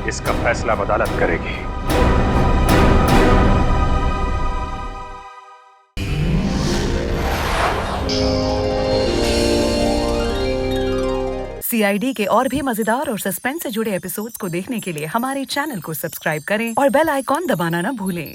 इसका फैसला अदालत करेगी। सीआईडी के और भी मजेदार और सस्पेंस से जुड़े एपिसोड्स को देखने के लिए हमारे चैनल को सब्सक्राइब करें और बेल आइकॉन दबाना ना भूलें।